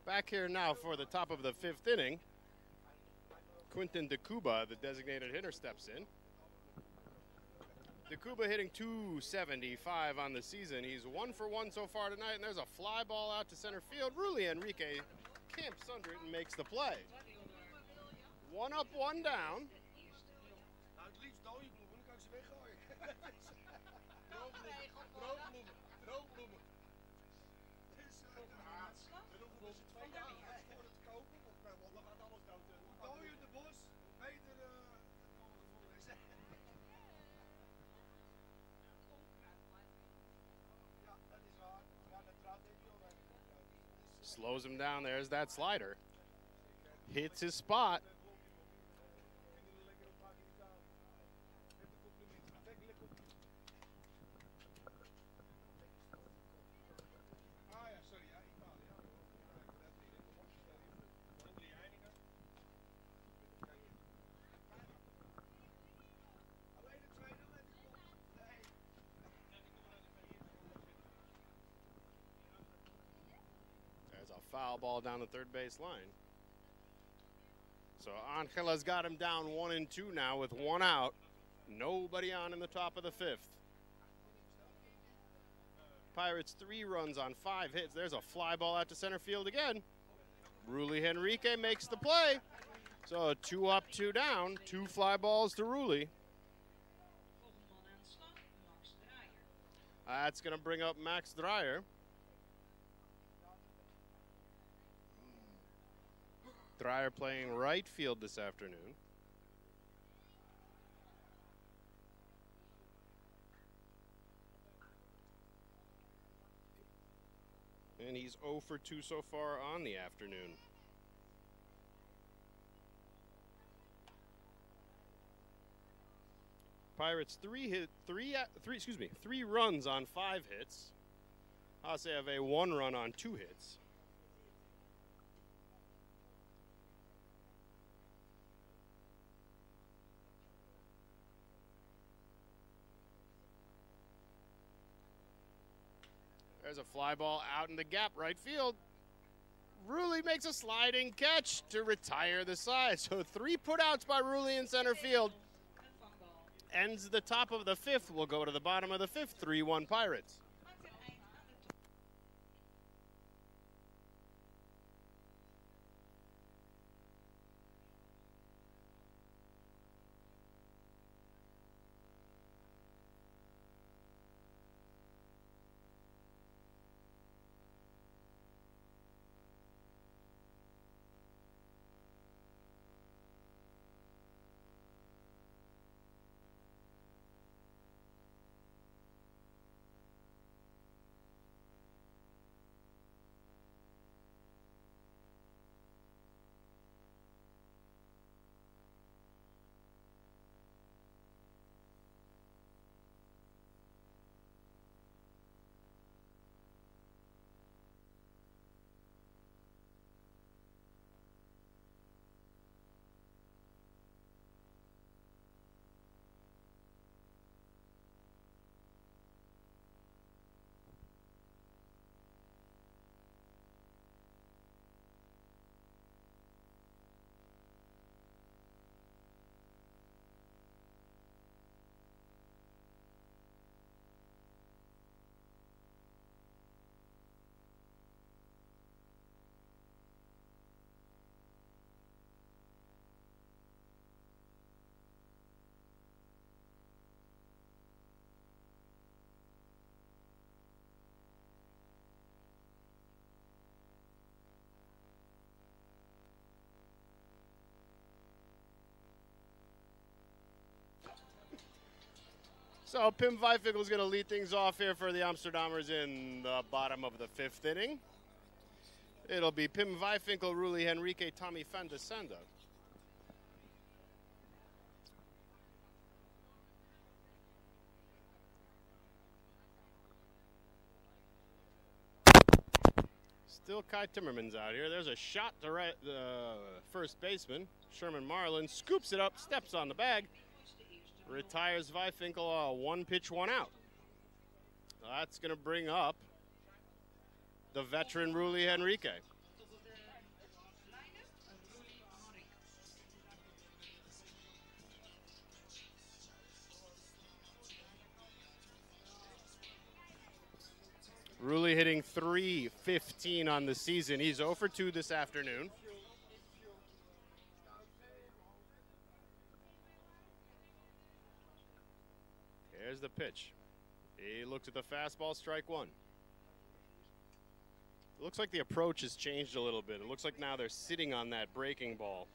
Back here now for the top of the fifth inning. Quinton DeCuba, the designated hitter, steps in. DeCuba hitting .275 on the season. He's 1 for 1 so far tonight, and there's a fly ball out to center field. Rulli Enrique camps under it and makes the play. 1 up, 1 down. Slows him down. There's that slider. Hits his spot. Foul ball down the third base line. So Angela's got him down 1-2 now with 1 out. Nobody on in the top of the fifth. Pirates 3 runs on 5 hits. There's a fly ball out to center field again. Rulli Enrique makes the play. So 2 up, 2 down. 2 fly balls to Rulli. That's going to bring up Max Dreyer. Dreyer playing right field this afternoon. And he's 0 for 2 so far on the afternoon. Pirates 3 runs on 5 hits. HCAW 1 run on 2 hits. There's a fly ball out in the gap right field. Rulli makes a sliding catch to retire the side. So 3 putouts by Rulli in center field. Ends the top of the fifth. We'll go to the bottom of the fifth. 3-1 Pirates. So Pim Weifenkel is going to lead things off here for the Amsterdammers in the bottom of the 5th inning. It'll be Pim Weifenkel, Ruli Henrique, Tommy van de Sande. Still Kai Timmerman's out here. There's a shot to right, first baseman. Sherman Marlin scoops it up, steps on the bag, retires Weifenkel, 1-pitch, 1 out. That's going to bring up the veteran Ruli Henrique. Ruli hitting .315 on the season. He's 0 for 2 this afternoon. Here's the pitch. He looks at the fastball, strike 1. It looks like the approach has changed a little bit. It looks like now they're sitting on that breaking ball.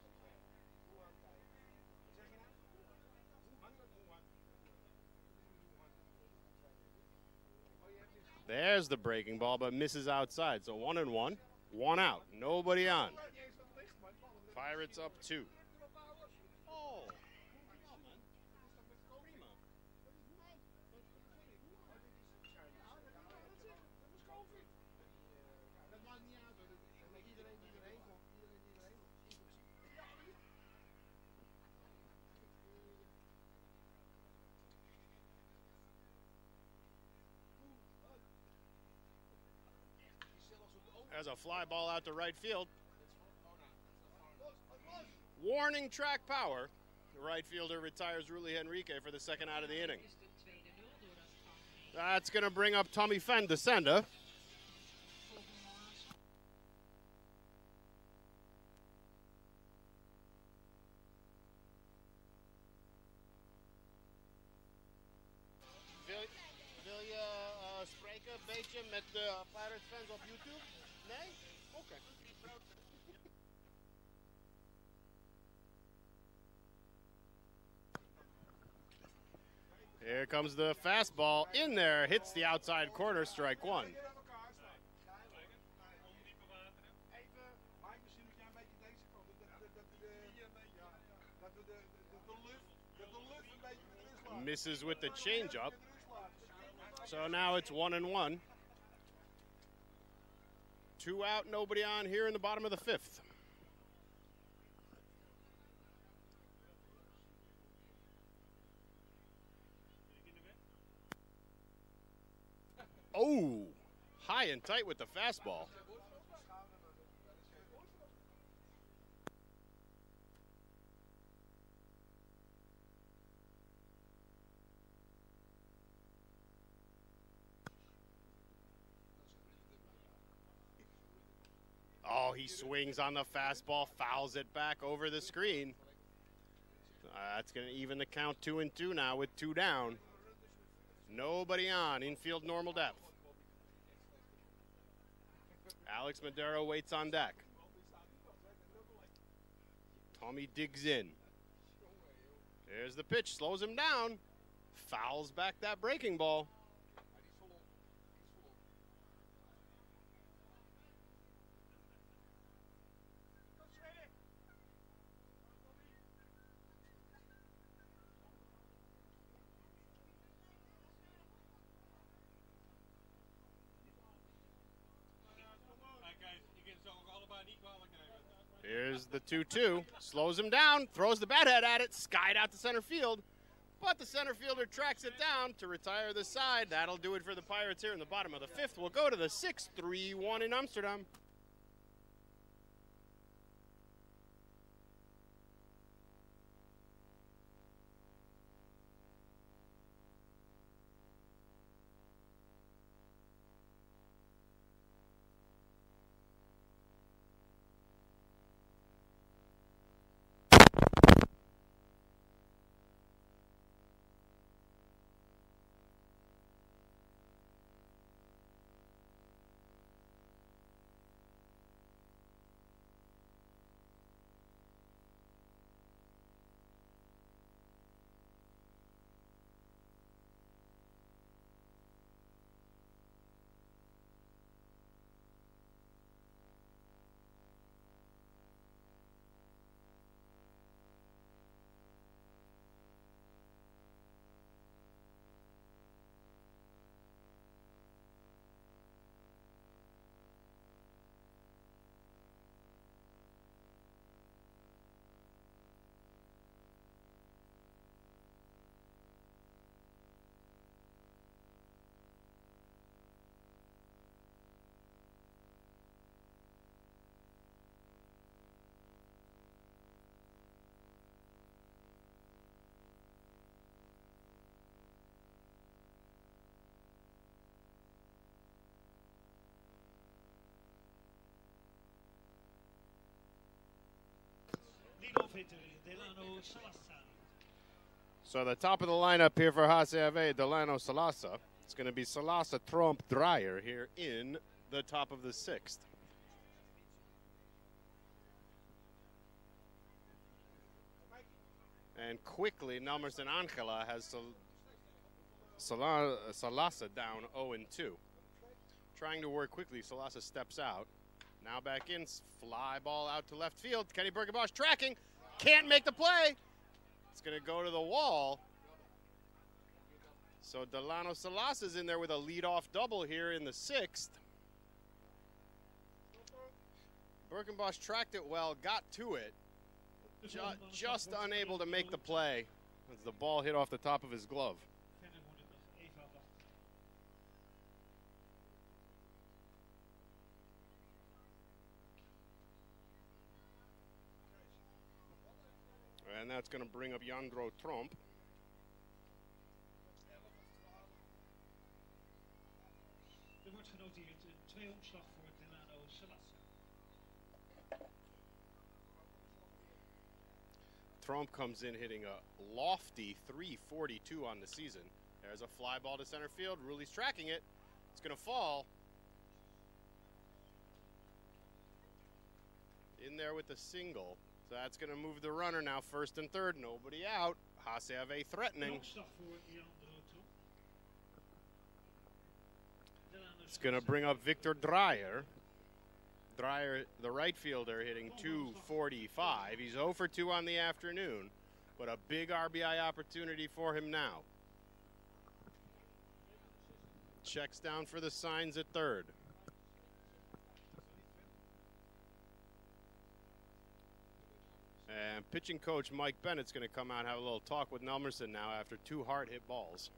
There's the breaking ball, but misses outside. So 1-1, 1 out, nobody on. Pirates up 2. There's a fly ball out to right field. Warning track power. The right fielder retires Ruli Henrique for the 2nd out of the inning. That's going to bring up Tommy van de Sande. Wil je spreken een beetje met de Pirates fans op YouTube? Nee? Oké. Here comes the fastball in there, hits the outside corner, strike 1. Misses with the changeup. So now it's 1-1. 2 out, nobody on here in the bottom of the 5th. Oh, high and tight with the fastball. Oh, he swings on the fastball, fouls it back over the screen. That's going to even the count 2-2 now with 2 down. Nobody on, infield normal depth. Alex Madero waits on deck. Tommy digs in. There's the pitch, slows him down. Fouls back that breaking ball. Here's the 2-2, slows him down, throws the bat head at it, skied out to center field, but the center fielder tracks it down to retire the side. That'll do it for the Pirates here in the bottom of the 5th. We'll go to the 6th, 3-1 in Amsterdam. Peter Delano Salazar. So the top of the lineup here for HCAW, Delano Salasa. It's going to be Salasa, Tromp, Dreyer here in the top of the sixth. And quickly, Nelmerson Angela has Salasa down 0-2. Trying to work quickly, Salasa steps out. Now back in, fly ball out to left field. Kenny Bergenbosch tracking, can't make the play. It's going to go to the wall. So Delano Salasa's in there with a leadoff double here in the sixth. Bergenbosch tracked it well, got to it. Just unable to make the play as the ball hit off the top of his glove. And that's going to bring up Jandro Tromp. Er wordt genoteerd een 2-omslag voor Delano Salazar. Tromp comes in hitting a lofty 342 on the season. There's a fly ball to center field. Ruli's tracking it. It's going to fall. In there with the single. So that's going to move the runner now first and third. Nobody out. HCAW threatening. Omslag voor Jandro Tromp. It's going to bring up Victor Dreyer. Dreyer, the right fielder, hitting 245. He's 0 for 2 on the afternoon, but a big RBI opportunity for him now. Checks down for the signs at third. And pitching coach Mike Bennett's going to come out and have a little talk with Nelmerson now after 2 hard hit balls.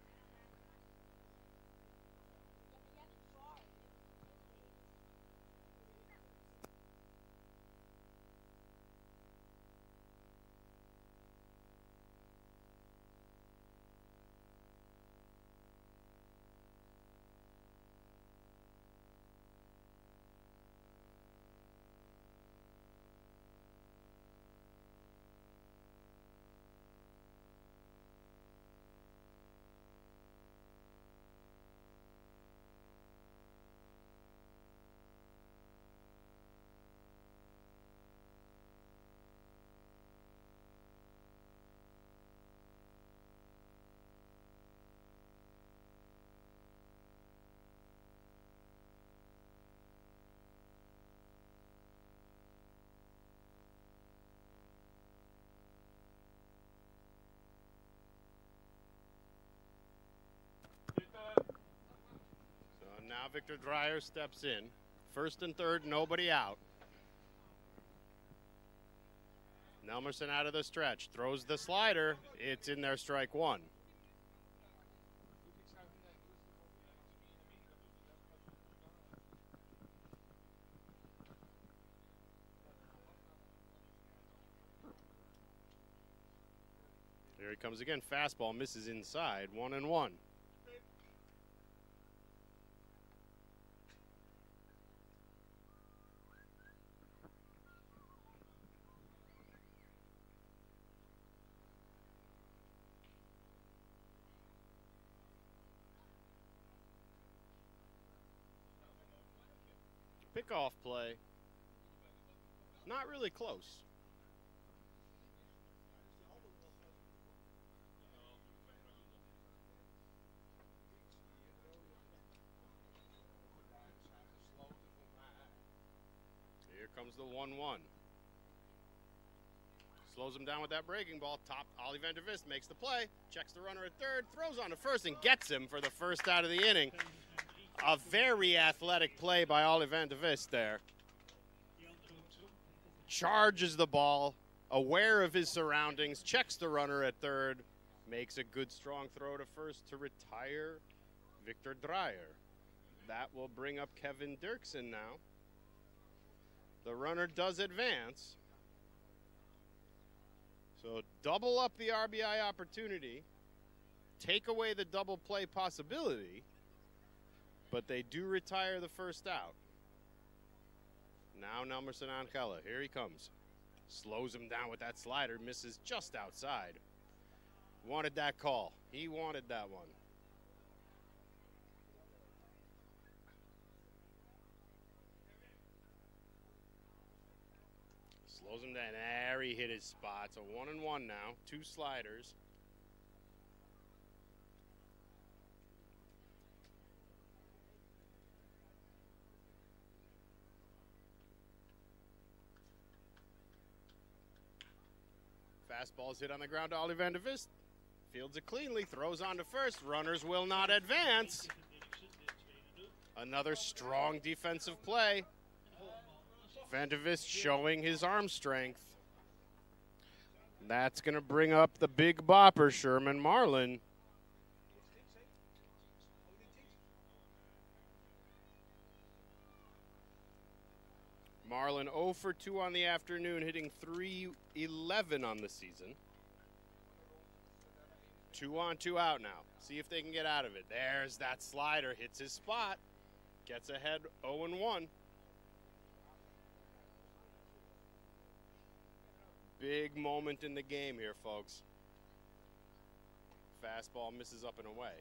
Now Victor Dreyer steps in. First and third, nobody out. Nelmerson out of the stretch. Throws the slider. It's in there, strike one. Here he comes again. Fastball misses inside. 1-1. Pickoff play. Not really close. Here comes the 1-1. Slows him down with that breaking ball. Top, Ollie Van der Vist makes the play. Checks the runner at third. Throws on to first and gets him for the first out of the inning. A very athletic play by Ollie Van der Vist there. Charges the ball, aware of his surroundings, checks the runner at third, makes a good strong throw to first to retire Victor Dreyer. That will bring up Kevin Dirksen now. The runner does advance. So double up the RBI opportunity, take away the double play possibility, but they do retire the first out. Now Nelmerson Angela, here he comes. Slows him down with that slider, misses just outside. Wanted that call. He wanted that one. Slows him down. There he hit his spot. So 1-1 now. 2 sliders. Fastball's hit on the ground to Ollie Van de Vist. Fields it cleanly, throws on to first. Runners will not advance. Another strong defensive play. Van de Vist showing his arm strength. That's going to bring up the big bopper, Sherman Marlin. Marlin 0 for 2 on the afternoon, hitting .311 on the season. 2 on, 2 out now. See if they can get out of it. There's that slider, hits his spot. Gets ahead 0-1. Big moment in the game here, folks. Fastball misses up and away.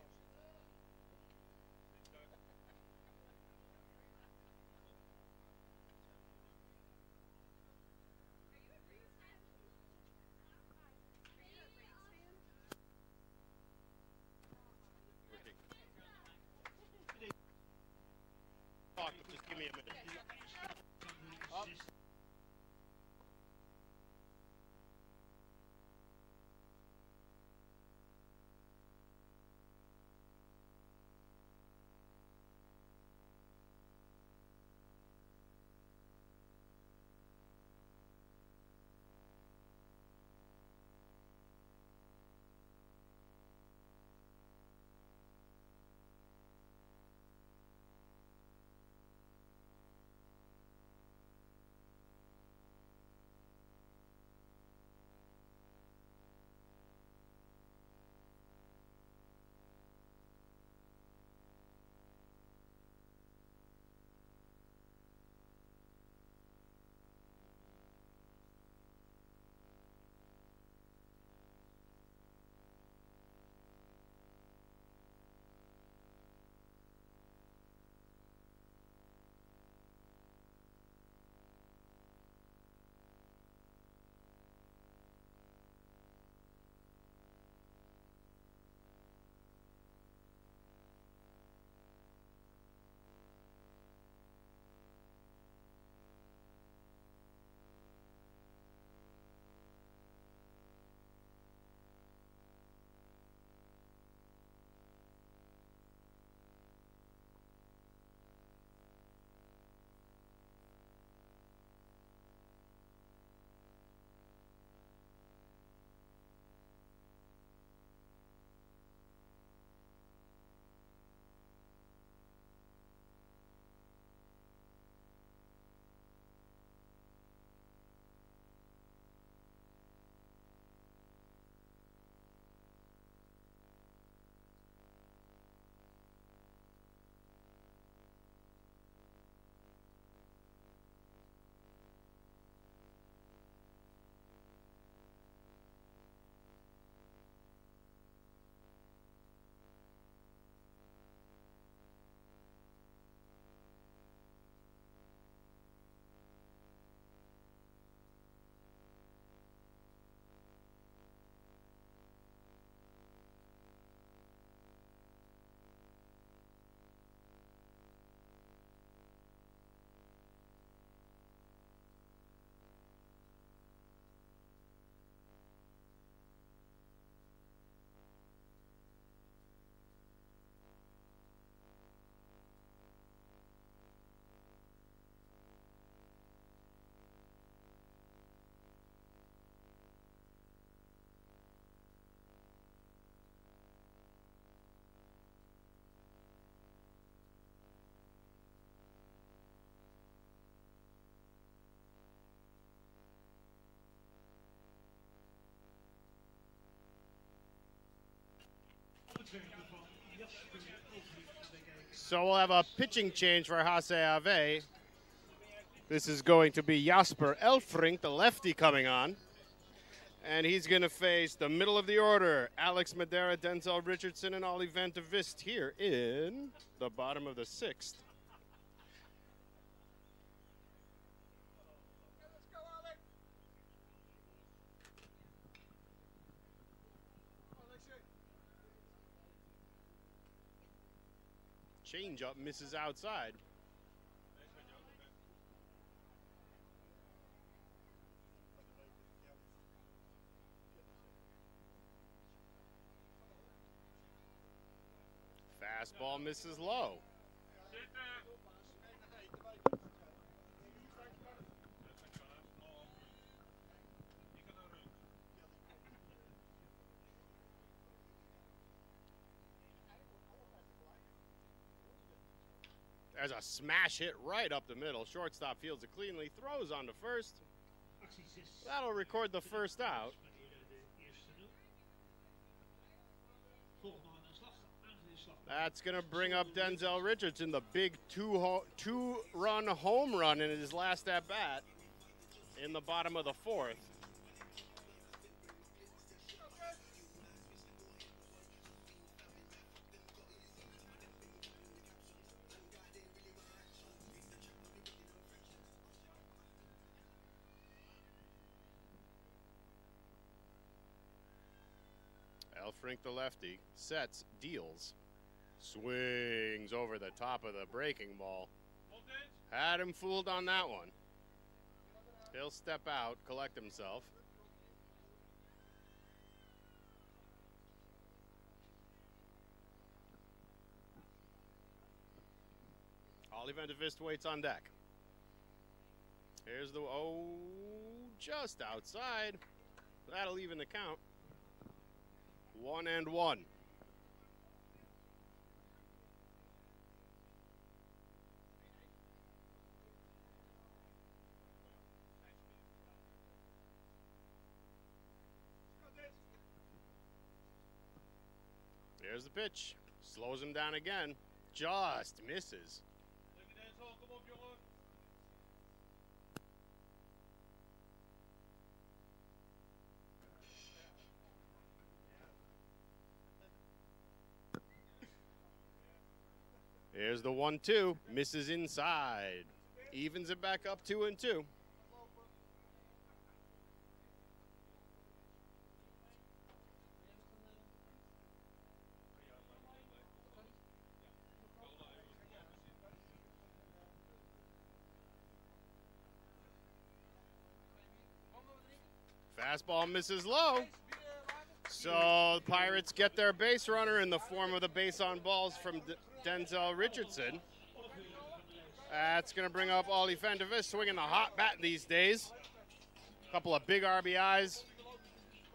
Just give me a minute. Up. So we'll have a pitching change for HCAW. This is going to be Jasper Elfrink, the lefty, coming on. And he's going to face the middle of the order, Alex Madera, Denzel Richardson, and Ollie Van de Vist here in the bottom of the 6th. Change-up misses outside. Fastball misses low. There's a smash hit right up the middle. Shortstop fields it cleanly, throws on to first. That'll record the first out. That's going to bring up Denzel Richardson, the big two-run home run in his last at-bat in the bottom of the 4th. Elfrink, the lefty, sets, deals. Swings over the top of the breaking ball. Had him fooled on that one. He'll step out, collect himself. Ollie Van de Vist waits on deck. Here's the, just outside. That'll even the count. 1-1. There's the pitch. Slows him down again. Just misses. Here's the 1-2. Misses inside. Evens it back up 2-2. Fastball misses low. So the Pirates get their base runner in the form of the base on balls from Denzel Richardson. That's going to bring up Ollie Van de Vist, swinging the hot bat these days. A couple of big RBIs,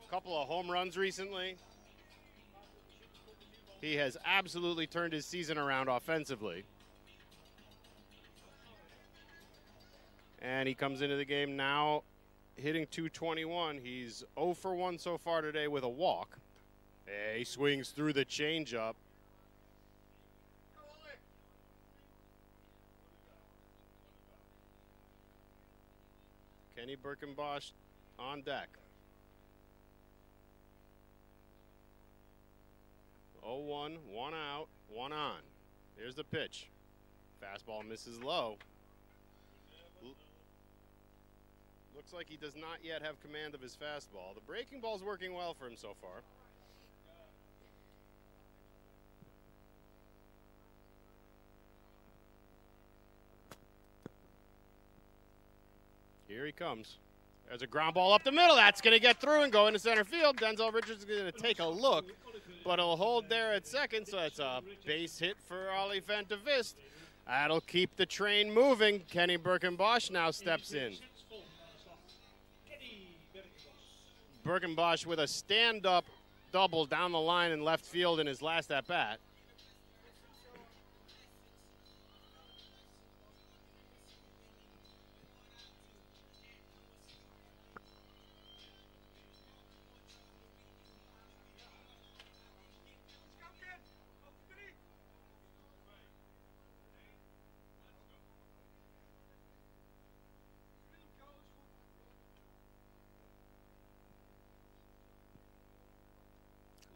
a couple of home runs recently. He has absolutely turned his season around offensively. And he comes into the game now hitting .221. He's 0 for 1 so far today with a walk. He swings through the changeup. Kenny Birkenbosch on deck. 0-1, 1 out, 1 on. Here's the pitch. Fastball misses low. Looks like he does not yet have command of his fastball. The breaking ball's working well for him so far. Here he comes. There's a ground ball up the middle. That's going to get through and go into center field. Denzel Richards is going to take a look, but he'll hold there at second, so it's a base hit for Ollie Van de Vist. That'll keep the train moving. Kenny Birkenbosch now steps in. Birkenbosch with a stand-up double down the line in left field in his last at-bat.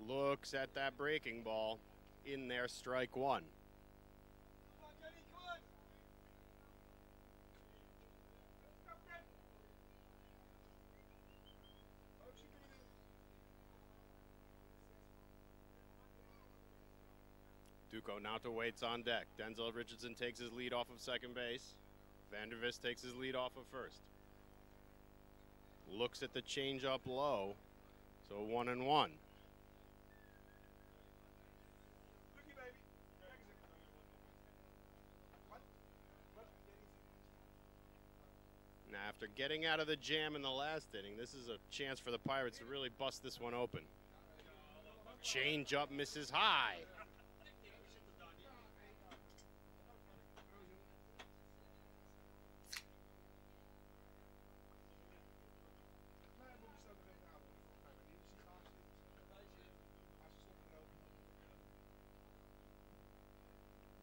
Looks at that breaking ball. In there, strike one. Duco now to waits on deck. Denzel Richardson takes his lead off of second base. Vandervis takes his lead off of first. Looks at the changeup low. So 1-1. Now after getting out of the jam in the last inning, this is a chance for the Pirates to really bust this one open. Changeup misses high.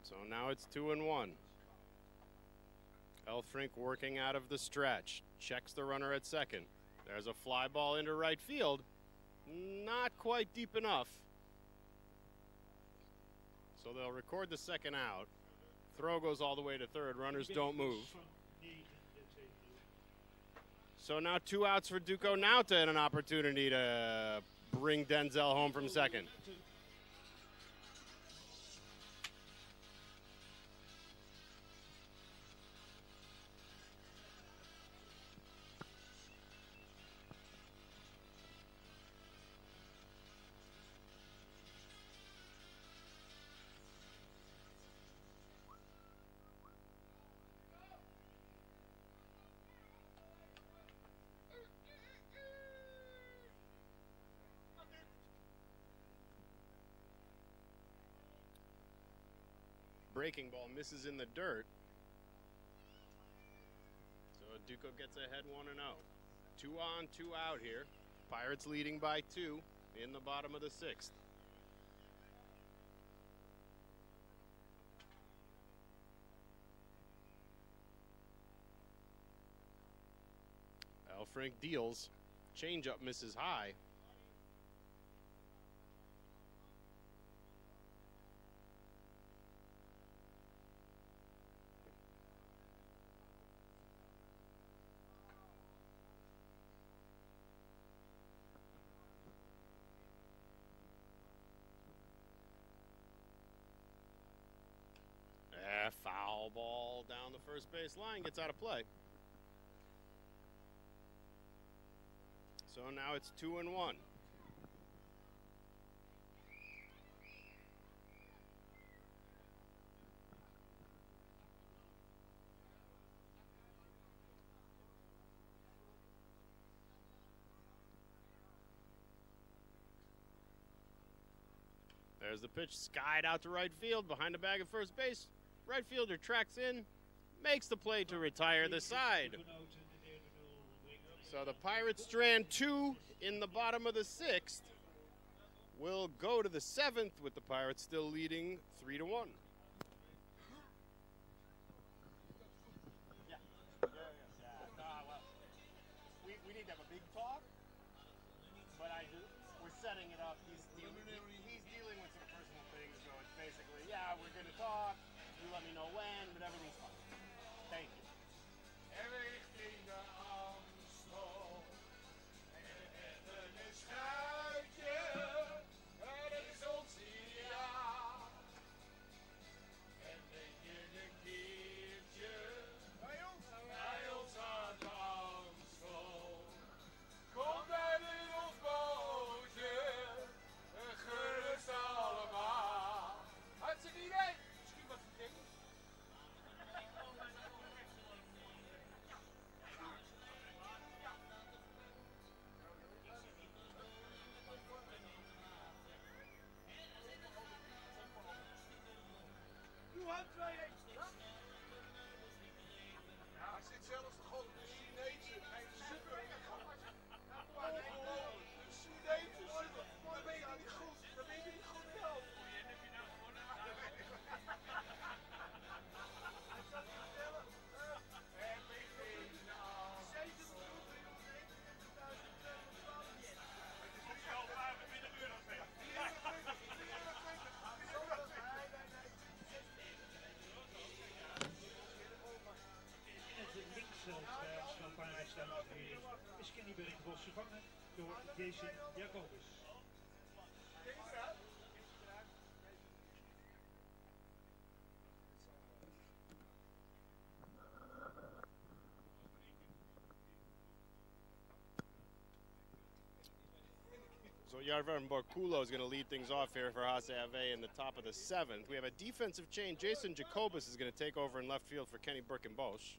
So now it's 2-1. Elfrink working out of the stretch. Checks the runner at second. There's a fly ball into right field. Not quite deep enough. So they'll record the second out. Throw goes all the way to third. Runners don't move. So now 2 outs for Duco Nauta and an opportunity to bring Denzel home from second. Breaking ball misses in the dirt. So Duco gets ahead 1-0. 2 on, 2 out here. Pirates leading by 2 in the bottom of the 6th. Elfrink deals. Changeup misses high. Foul ball down the first base line, gets out of play. So now it's 2-1. There's the pitch, skied out to right field behind the bag at first base. Right fielder tracks in, makes the play to retire the side. So the Pirates strand 2 in the bottom of the 6th. Will go to the 7th with the Pirates still leading 3-1. Yeah. Well, we need to have a big talk, but we're setting it up. He's dealing with some personal things, so it's basically, yeah, we're going to talk. You let me know when, but everything's fine. Thank you. Everything naar Amsterdam. En een schuitje. Het is ons ideaal. En denk je een keertje bij ons aan de Amstel. Kom bij in ons bootje. Gerust allemaal. Hartstikke idee. Misschien wat vergeten. stand is Kenny Berkenbos vervangen door Jacobus. So Jarvan Borkulo is going to lead things off here for HCAW in the top of the 7th. We have a defensive chain. Jason Jacobus is going to take over in left field for Kenny Birkenbosch.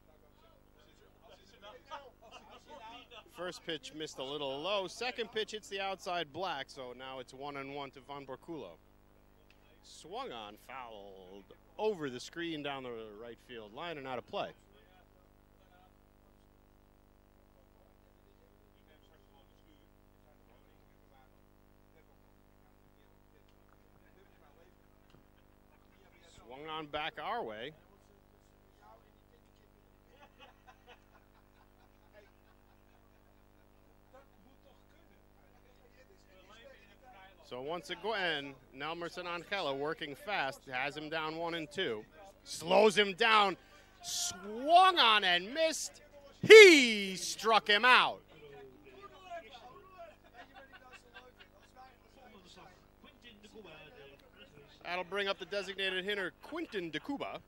First pitch missed a little low. Second pitch hits the outside black, so now it's 1-1 to Van Borkulo. Swung on, fouled over the screen down the right field line and out of play. Swung on back our way. So once again, Nelmerson Angela working fast, has him down 1-2. Slows him down, swung on and missed. He struck him out. That'll bring up the designated hitter, Quinton DeCuba.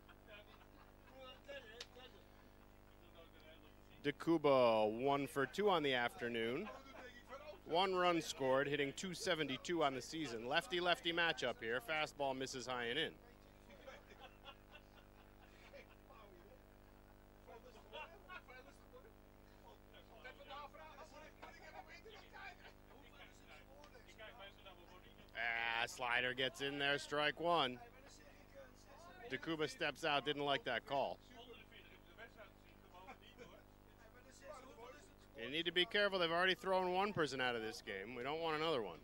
DeCuba 1 for 2 on the afternoon. 1 run scored, hitting .272 on the season. Lefty-lefty matchup here. Fastball misses high and in. Slider gets in there, strike 1. DeCuba steps out, didn't like that call. You need to be careful. They've already thrown one person out of this game. We don't want another one.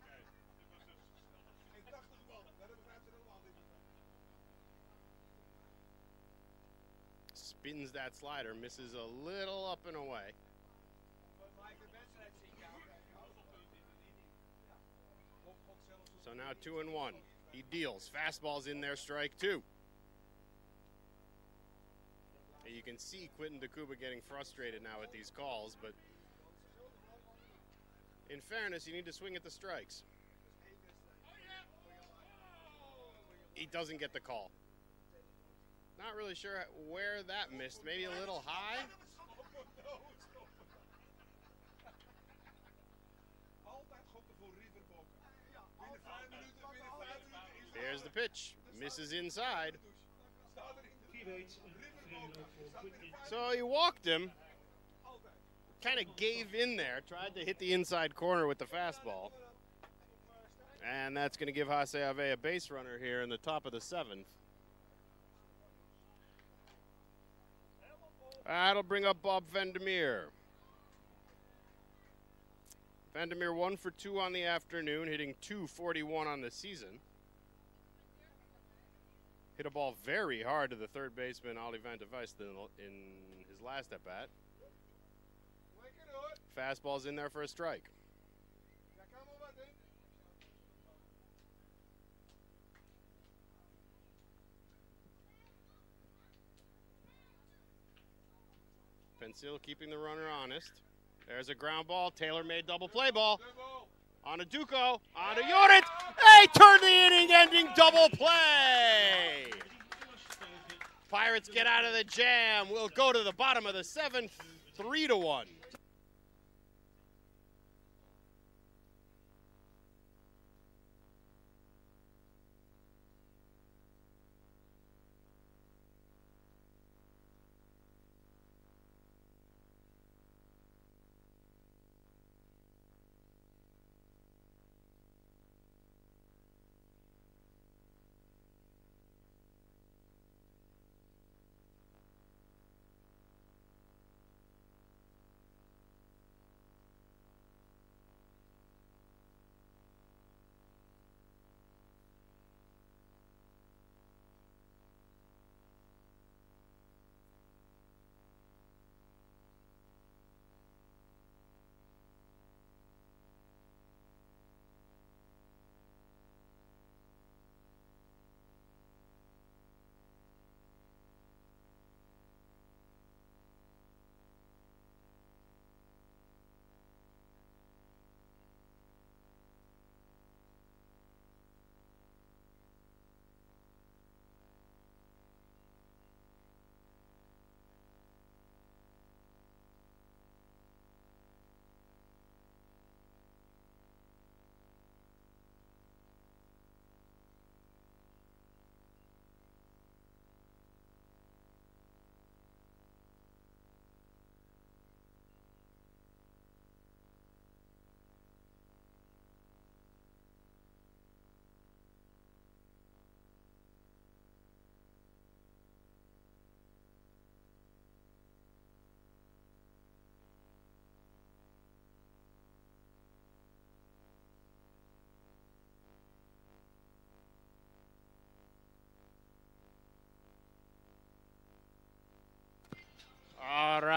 Spins that slider, misses a little up and away. So now 2-1. He deals. Fastball's in there, strike 2. You can see Quinton DeCuba getting frustrated now with these calls, but in fairness, you need to swing at the strikes. He doesn't get the call. Not really sure where that missed. Maybe a little high? There's the pitch. Misses inside. So he walked him. Kind of gave in there. Tried to hit the inside corner with the fastball. And that's going to give HCAW a base runner here in the top of the 7th. That'll bring up Bob Vandermeer. Vandermeer 1 for 2 on the afternoon, hitting .241 on the season. Hit a ball very hard to the third baseman, Ollie Van de Weist, in his last at-bat. Fastball's in there for a strike. Pensil keeping the runner honest. There's a ground ball. Taylor made double play ball. On a Duco. On a Jorrit. They turn the inning-ending double play. Pirates get out of the jam. We'll go to the bottom of the 7th, 3-1.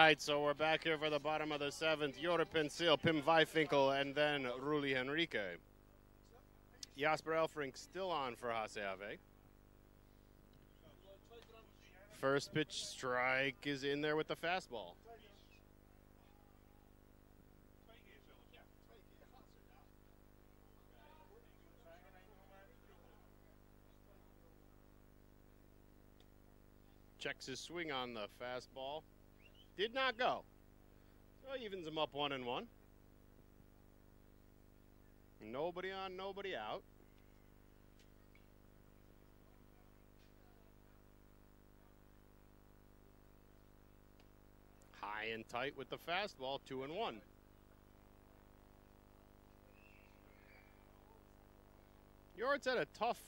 right, so we're back here for the bottom of the 7th. Jore Pensil, Pim Vijfinkel, and then Ruli Henrique. Jasper Elfrink still on for HCAW. First pitch strike is in there with the fastball. Checks his swing on the fastball. Did not go. So evens him up 1-1. Nobody on, nobody out. High and tight with the fastball, 2-1. Jort's had a tough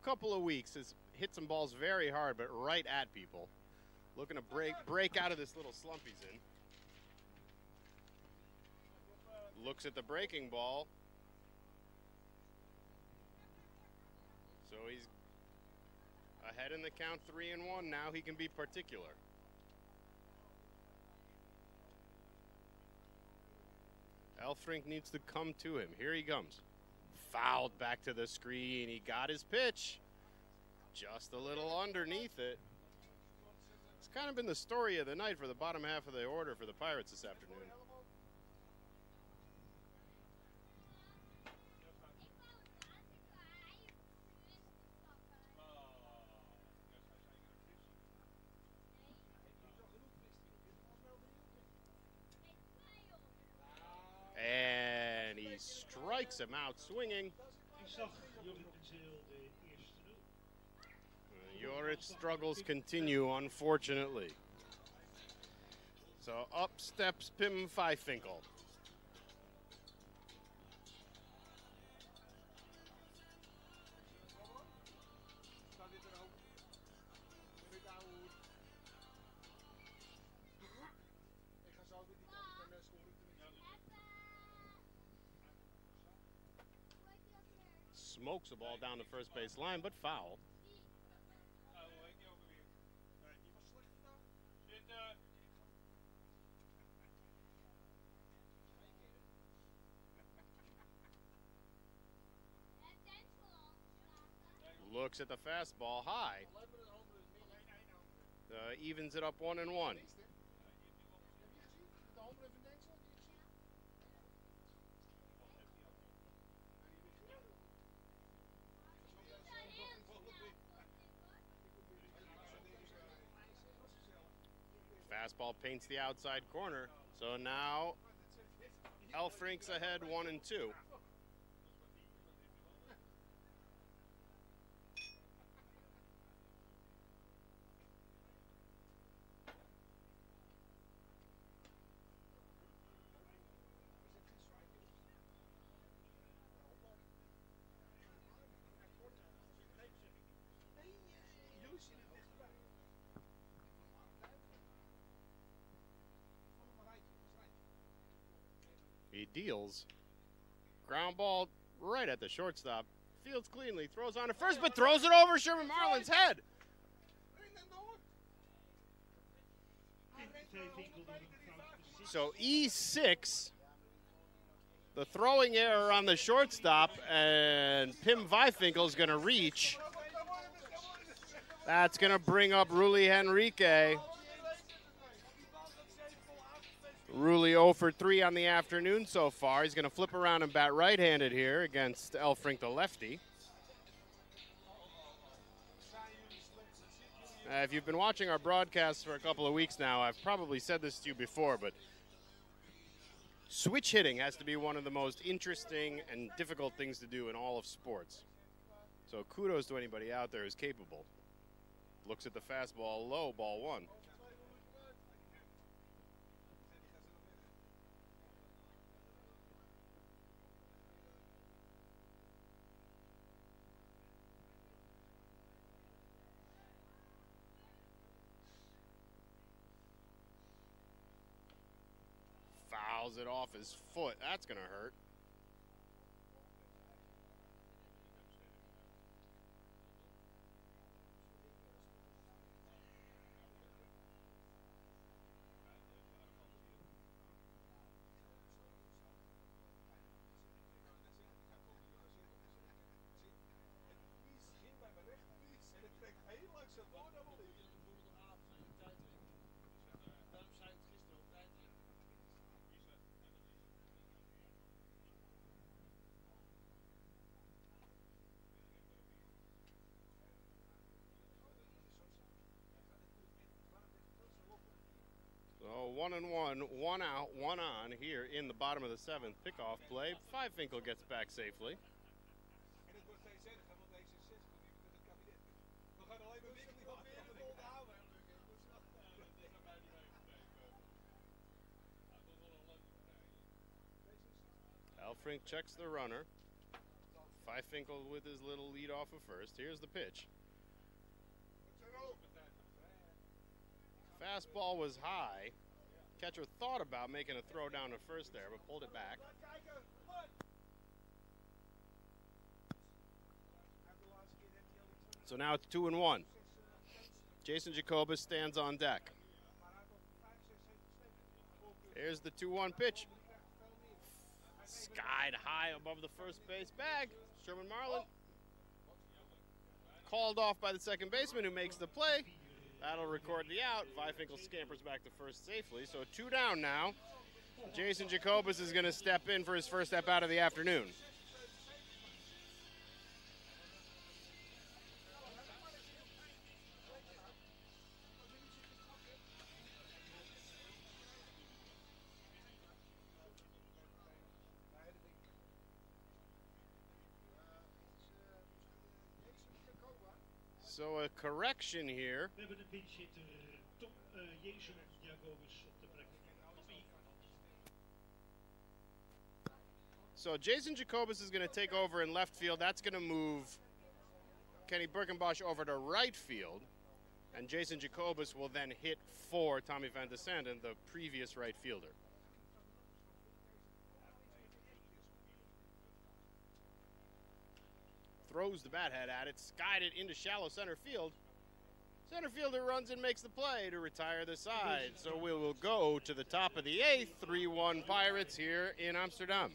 couple of weeks. Has hit some balls very hard, but right at people. Looking to break out of this little slump he's in. Looks at the breaking ball. So he's ahead in the count, 3-1. Now he can be particular. Elfrink needs to come to him. Here he comes. Fouled back to the screen. He got his pitch. Just a little underneath it. It's kind of been the story of the night for the bottom half of the order for the Pirates this afternoon. And he strikes him out swinging. Ik zag Jore Pensil de eerste doen. Jorrit's struggles continue, unfortunately. So up steps Pim Vijfinkel. Smokes the ball down the first base line, but foul. Looks at the fastball high. Evens it up 1-1. Fastball paints the outside corner. So now Elfrink's ahead 1-2. He deals. Ground ball right at the shortstop. Fields cleanly, throws on to first, but throws it over Sherman Marlin's head. So E6, the throwing error on the shortstop, and Pim Vijfinkel is going to reach. That's going to bring up Ruli Henrique. Ruli 0 for 3 on the afternoon so far. He's going to flip around and bat right-handed here against Elfrink, the lefty. If you've been watching our broadcasts for a couple of weeks now, I've probably said this to you before, but switch hitting has to be one of the most interesting and difficult things to do in all of sports. So kudos to anybody out there who's capable. Looks at the fastball low, ball 1. Fouls it off his foot. That's going to hurt. 1-1, 1 out, 1 on here in the bottom of the 7th. Pickoff play. Vijfinkel gets back safely. Elfrink checks the runner. Vijfinkel with his little lead off of first. Here's the pitch. Fastball was high. Catcher thought about making a throw down to first there, but pulled it back. So now it's 2-1. Jason Jacobus stands on deck. Here's the 2-1 pitch. Skied high above the first base bag. Sherman Marlin called off by the second baseman who makes the play. That'll record the out. Vijfinkel scampers back to first safely. So 2 down now. Jason Jacobus is going to step in for his first step out of the afternoon. So a correction here. We hebben een pinch hitter, Jason Jacobus op de plek. So Jason Jacobus is going to take over in left field. That's going to move Kenny Birkenbosch over to right field. And Jason Jacobus will then hit for Tommy Van de Sanden, the previous right fielder. Throws the bat head at it, skied it into shallow center field. Center fielder runs and makes the play to retire the side. So we will go to the top of the 8th, 3-1 Pirates here in Amsterdam.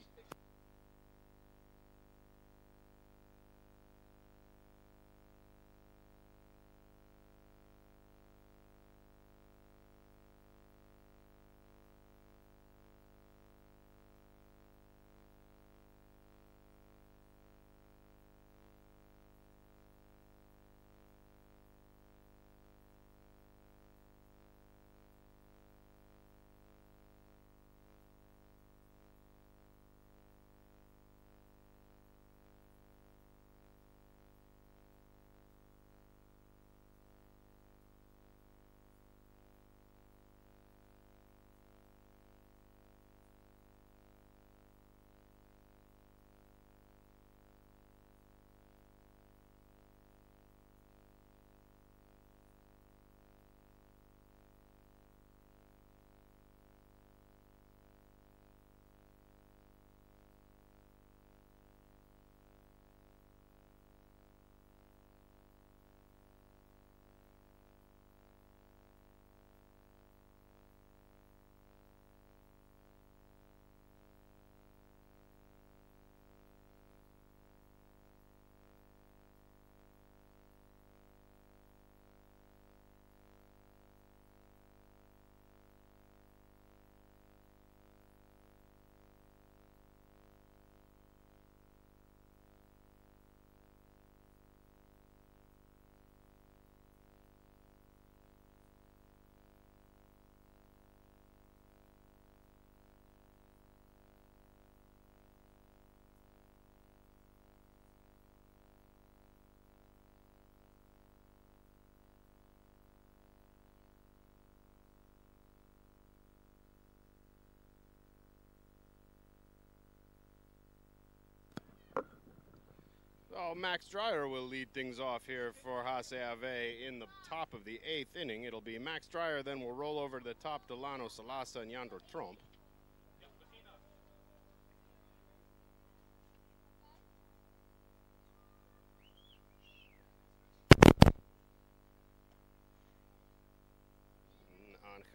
So Max Dreyer will lead things off here for HCAW in the top of the 8th inning. It'll be Max Dreyer, then we'll roll over to the top, Delano Salasa and Yandor Tromp.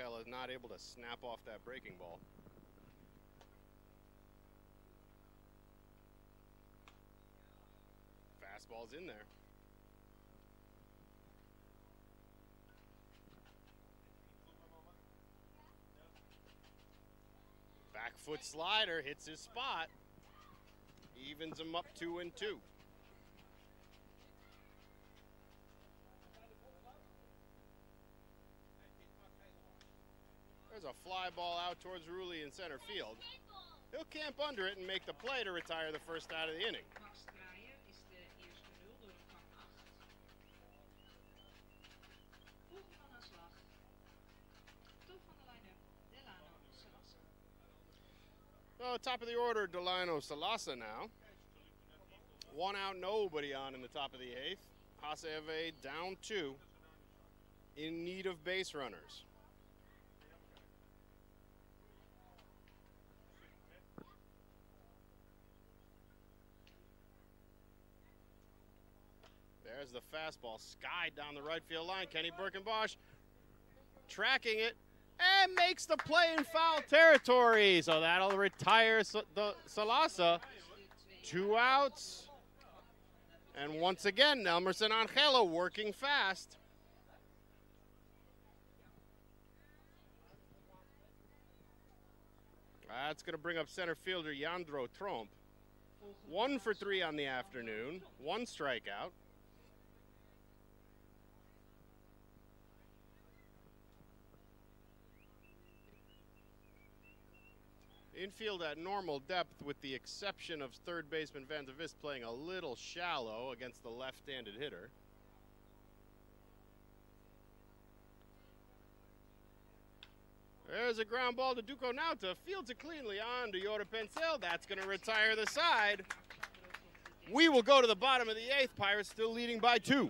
Angel is not able to snap off that breaking ball. Fastball's in there. Back foot slider hits his spot. Evens him up 2-2. There's a fly ball out towards Rulli in center field. He'll camp under it and make the play to retire the first out of the inning. Max draaien is de eerste nul door de gang 8. Volgende man aan slag. Top van de line-up, Delano Salassa. Oh, top of the order, Delano Salassa now. 1 out, nobody on in the top of the 8th. HCAW down 2, in need of base runners. There's the fastball, skied down the right field line. Kenny Birkenbosch tracking it and makes the play in foul territory. So that'll retire the Salassa. 2 outs. And once again, Elmerson Angelo working fast. That's going to bring up center fielder Yandro Tromp. 1 for 3 on the afternoon, 1 strikeout. Infield at normal depth with the exception of third baseman Van de Vis playing a little shallow against the left-handed hitter. There's a ground ball to Duco Nauta. Fields it cleanly on to Yoda Pencil. That's going to retire the side. We will go to the bottom of the 8th. Pirates still leading by 2.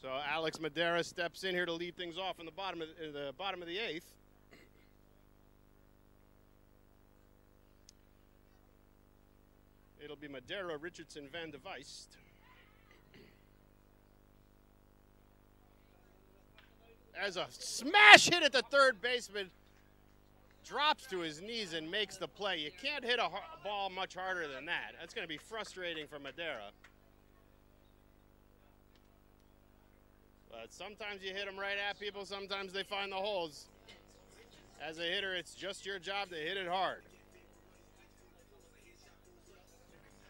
So Alex Madera steps in here to lead things off in the bottom of the 8th. It'll be Madera, Richardson, Van de Weist. As a smash hit at the third baseman, drops to his knees and makes the play. You can't hit a ball much harder than that. That's going to be frustrating for Madera. But sometimes you hit them right at people, sometimes they find the holes. As a hitter, it's just your job to hit it hard.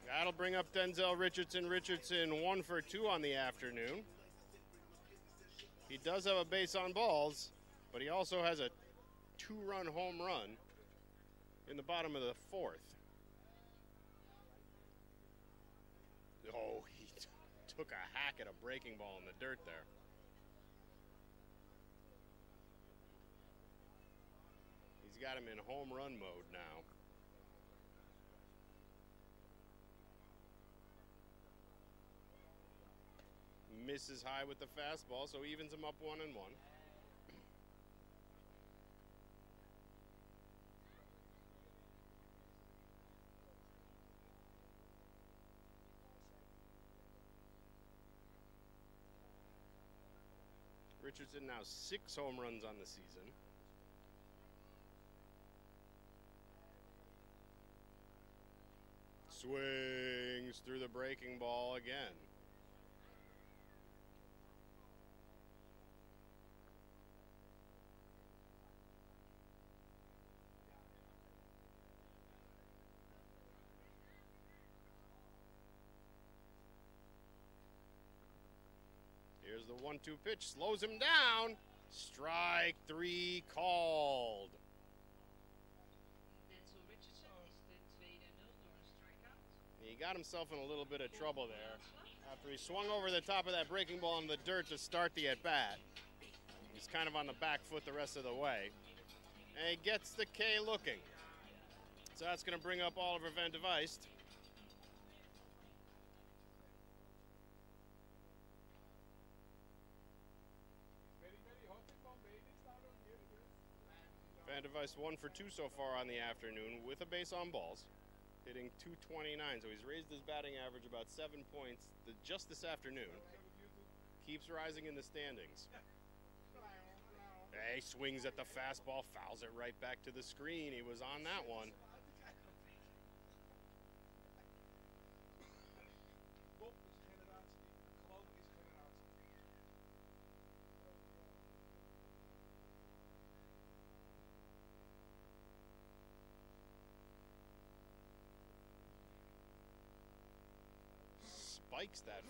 That'll bring up Denzel Richardson. Richardson 1 for 2 on the afternoon. He does have a base on balls, but he also has a 2-run home run in the bottom of the 4th. Oh, he took a hack at a breaking ball in the dirt there. He's got him in home run mode now. misses high with the fastball, so evens him up 1-1. Richardson now 6 home runs on the season. Swings through the breaking ball again. Here's the 1-2 pitch, slows him down. Strike 3 called. Denzel Richardson is de 2-0 door een strikeout. He got himself in a little bit of trouble there after he swung over the top of that breaking ball in the dirt to start the at-bat. He's kind of on the back foot the rest of the way. And he gets the K looking. So that's going to bring up Oliver Van de Vist. Van de Vist 1 for 2 so far on the afternoon with a base on balls, hitting .229. So he's raised his batting average about 7 points just this afternoon. Keeps rising in the standings. He swings at the fastball, fouls it right back to the screen. He was on that one. Spikes that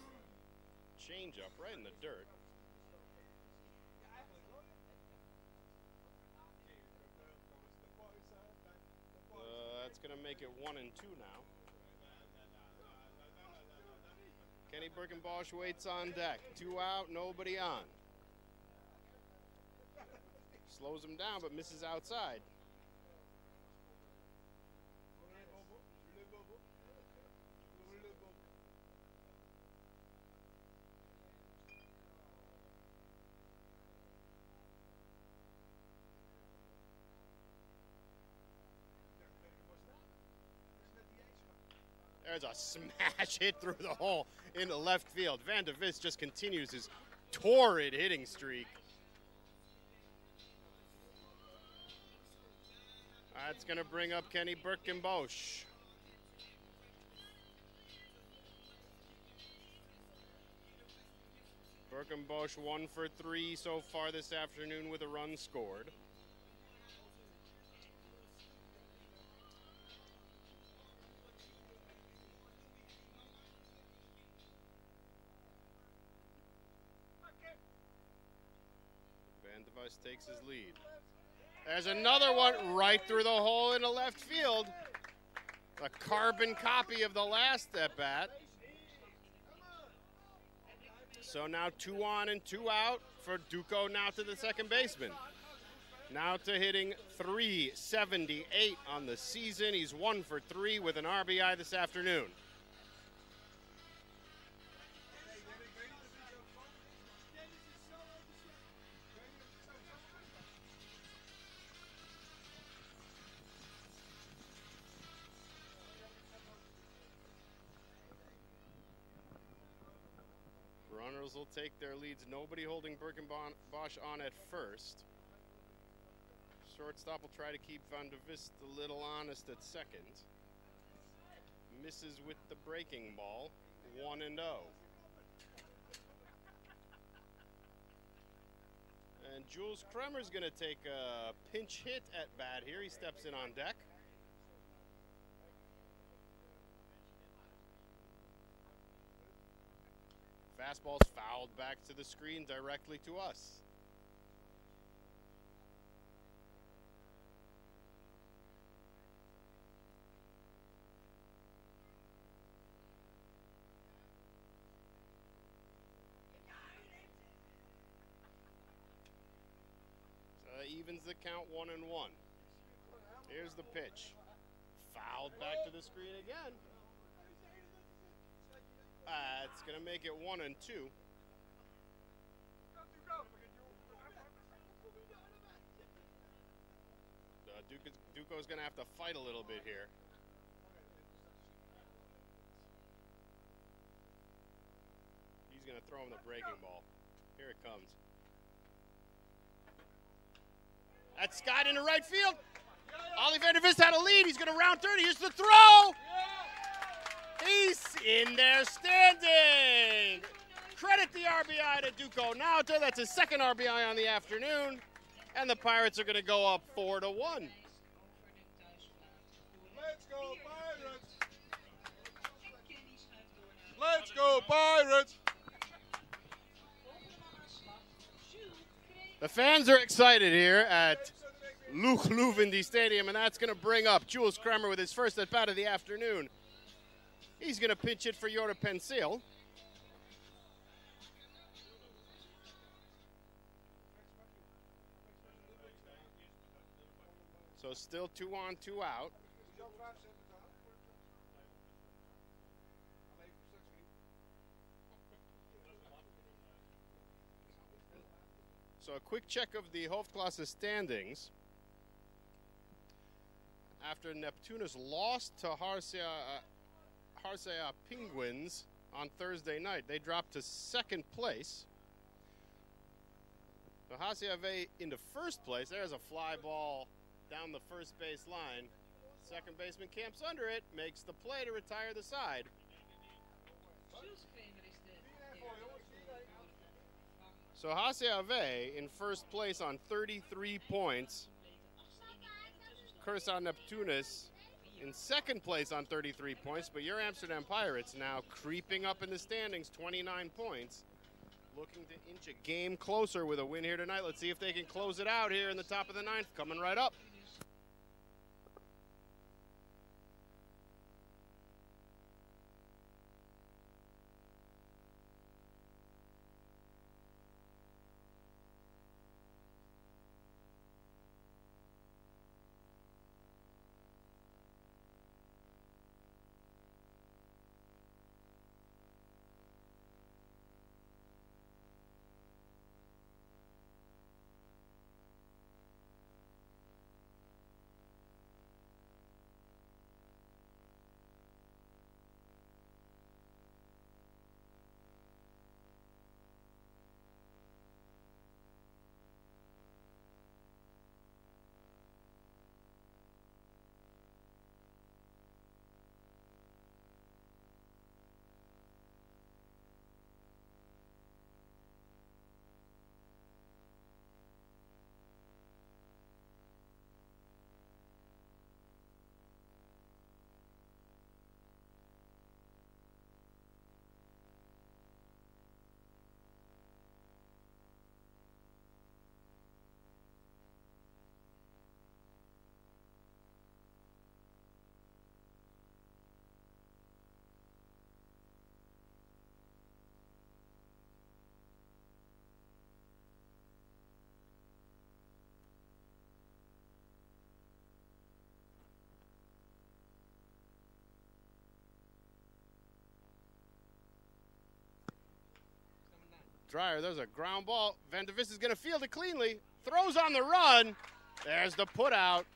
changeup right in the dirt. That's going to make it 1-2 now. Kenny Birkenbosch waits on deck. 2 out, nobody on. Slows him down, but misses outside. There's a smash hit through the hole into left field. Van de Vist just continues his torrid hitting streak. That's going to bring up Kenny Birkenbosch. Birkenbosch 1 for 3 so far this afternoon with a run scored. Van de Vist takes his lead. There's another one right through the hole into left field. A carbon copy of the last at-bat. So now 2 on and 2 out for Duco now to the second baseman. Now to hitting .378 on the season. He's 1 for 3 with an RBI this afternoon. Runners will take their leads. Nobody holding Birkenbosch on at first. Shortstop will try to keep Van de Vist a little honest at second. Misses with the breaking ball. 1-0. And Jules Kremer's going to take a pinch hit at bat here. He steps in on deck. Fastball's fouled back to the screen directly to us. Evens the count 1-1. Here's the pitch. Fouled back to the screen again. It's going to make it 1-2. Duco's going to have to fight a little bit here. He's going to throw him the breaking ball. Here it comes. That's Scott into right field. Ollie van der Vist had a lead. He's going to round third. Here's the throw. He's in there standing. Credit the RBI to Duco Nauta. That's his second RBI on the afternoon. And the Pirates are going to go up 4-1. Let's go Pirates! Let's go Pirates! The fans are excited here at Luc Luvendi Stadium, and that's going to bring up Jules Kremer with his first at-bat of the afternoon. He's going to pinch it for Jordan Pencil. So still 2 on, 2 out. So a quick check of the Hoofdklasse standings. After Neptunus lost to HCAW Penguins on Thursday night, they dropped to second place. So HCAW into first place. There's a fly ball down the first base line. Second baseman camps under it, makes the play to retire the side. So HCAW in first place on 33 points. Curacao Neptunus in second place on 33 points, but your Amsterdam Pirates now creeping up in the standings, 29 points. Looking to inch a game closer with a win here tonight. Let's see if they can close it out here in the top of the ninth, coming right up. Dreyer, there's a ground ball. Van der Vist is going to field it cleanly. Throws on the run. There's the put out.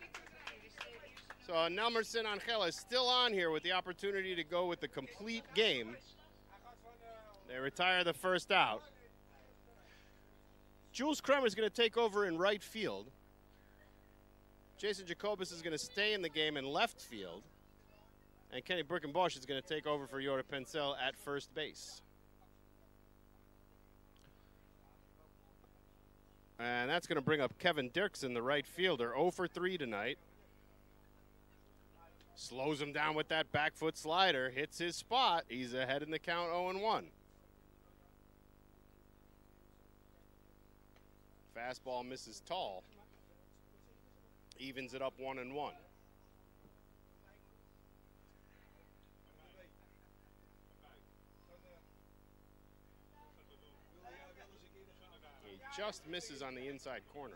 So Nelmerson Angel is still on here with the opportunity to go with the complete game. They retire the first out. Jules Kremer is going to take over in right field. Jason Jacobus is going to stay in the game in left field. And Kenny Birkenbosch is going to take over for Jordan Pencil at first base. And that's going to bring up Kevin Dirksen, the right fielder, 0 for 3 tonight. Slows him down with that back foot slider, hits his spot. He's ahead in the count, 0-1. Fastball misses tall. Evens it up 1-1. Just misses on the inside corner.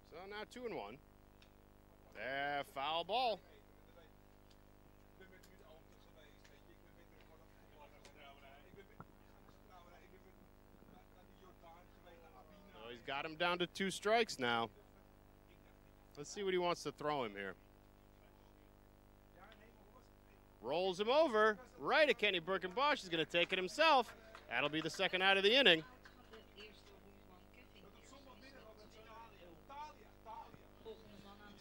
So now 2-1. Foul ball. So he's got him down to 2 strikes now. Let's see what he wants to throw him here. Rolls him over, right at Kenny Birkenbosch. He's going to take it himself. That'll be the second out of the inning.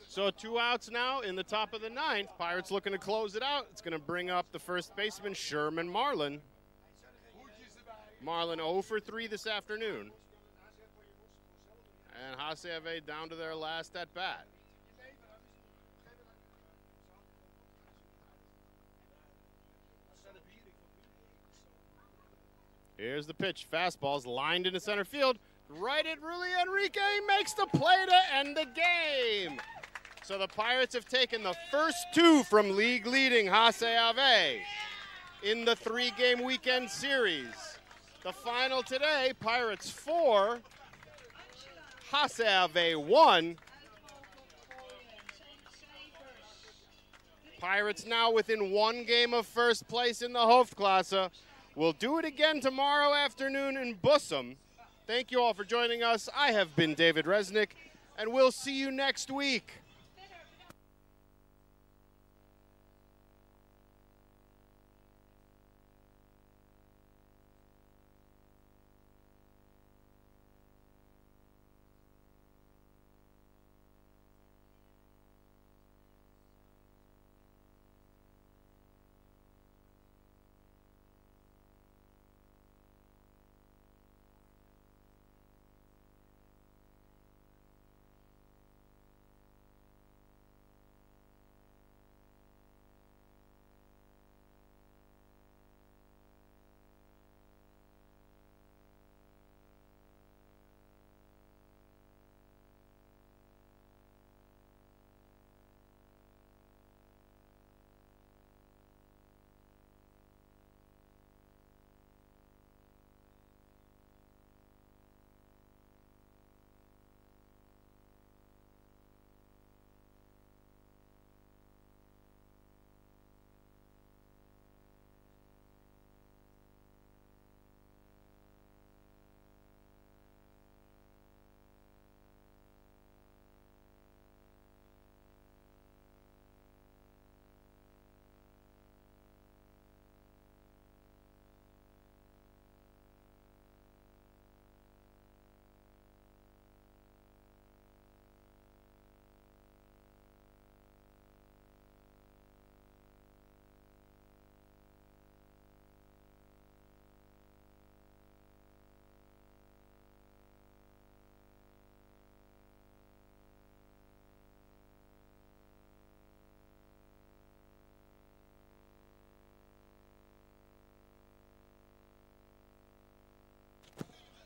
So 2 outs now in the top of the 9th. Pirates looking to close it out. It's going to bring up the first baseman, Sherman Marlin. Marlin 0 for 3 this afternoon. And HCAW down to their last at bat. Here's the pitch. Fastball's lined into center field. Right at Rulli Enrique, makes the play to end the game. So the Pirates have taken the first 2 from league-leading HCAW in the 3-game weekend series. The final today, Pirates 4, HCAW 1. Pirates now within 1 game of first place in the Hoofdklasse. We'll do it again tomorrow afternoon in Bussum. Thank you all for joining us. I have been David Resnick, and we'll see you next week.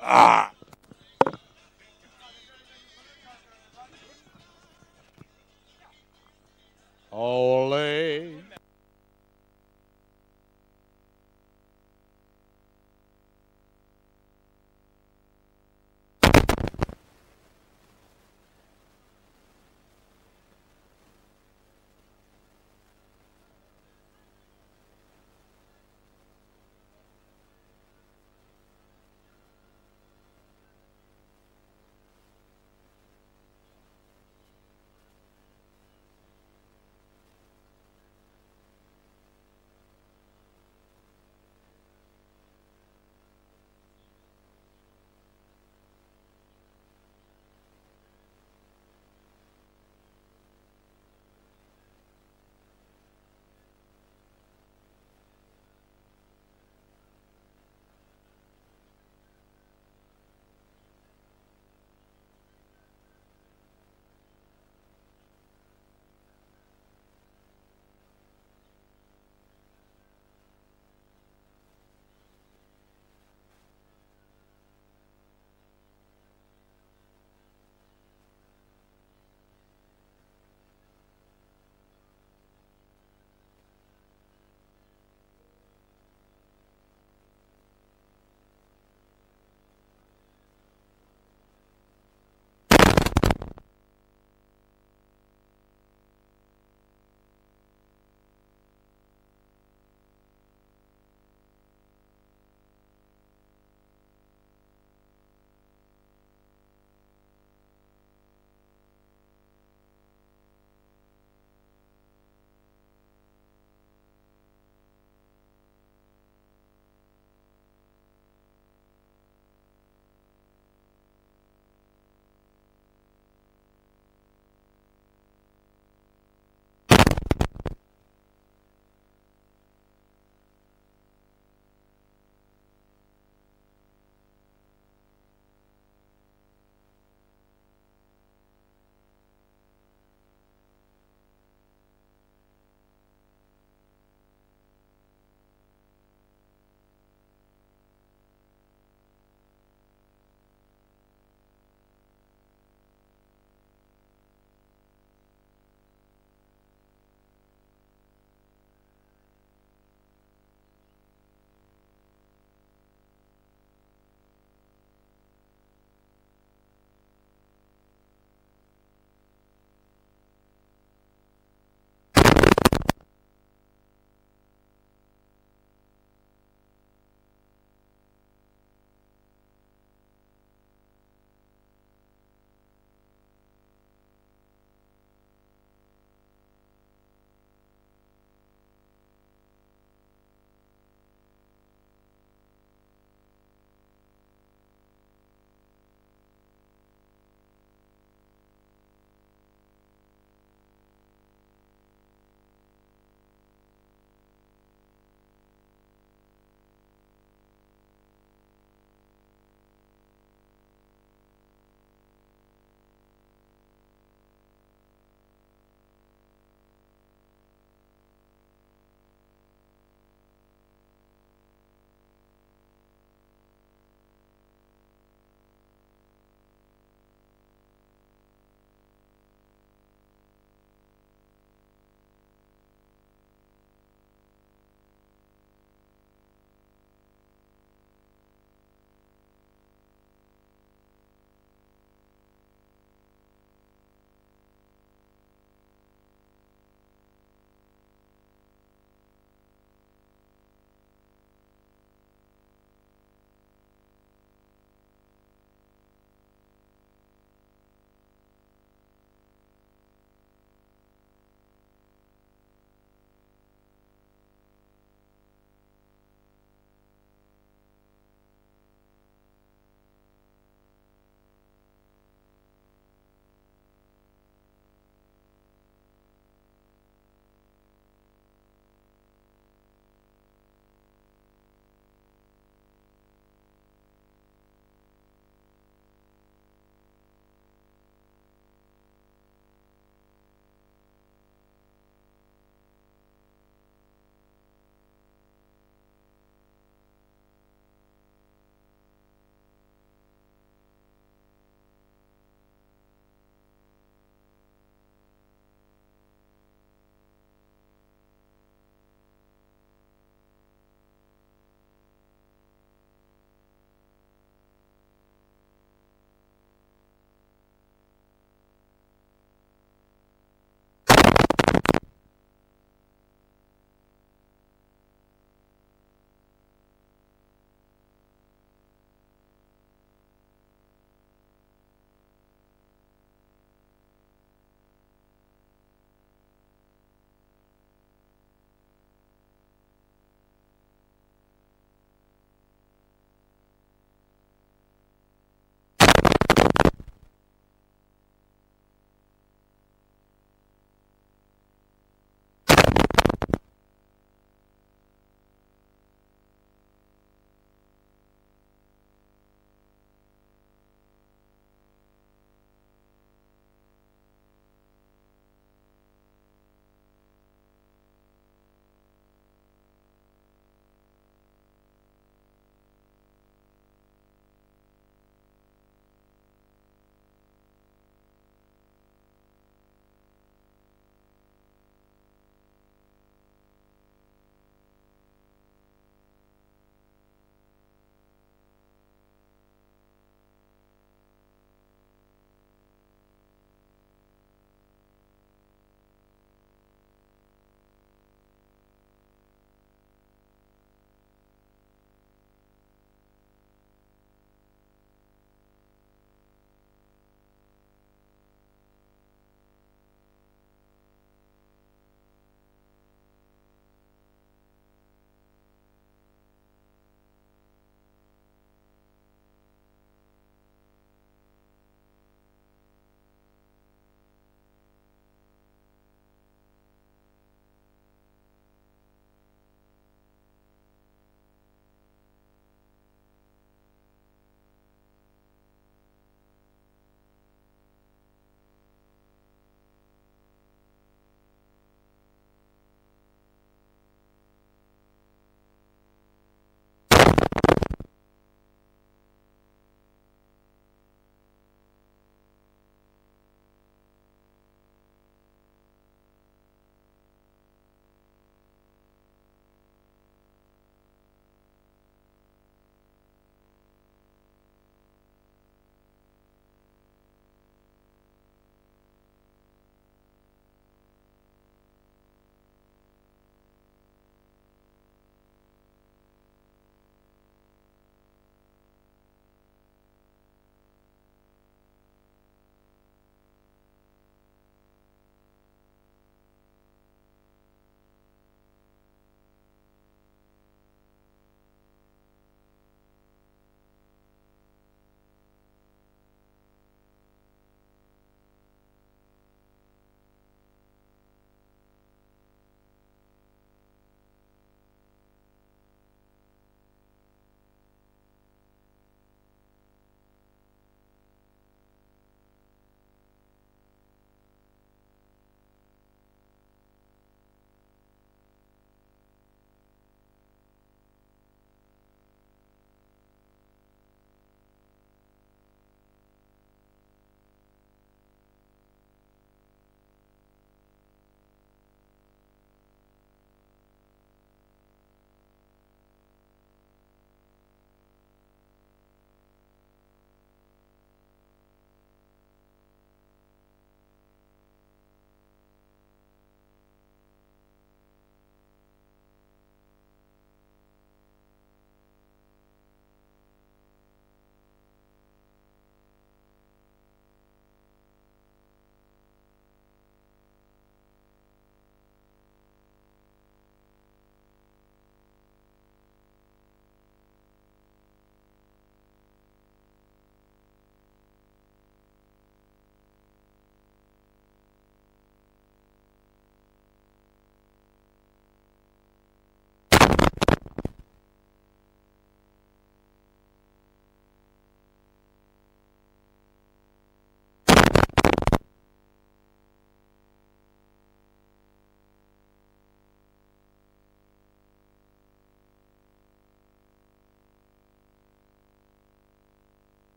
Ah!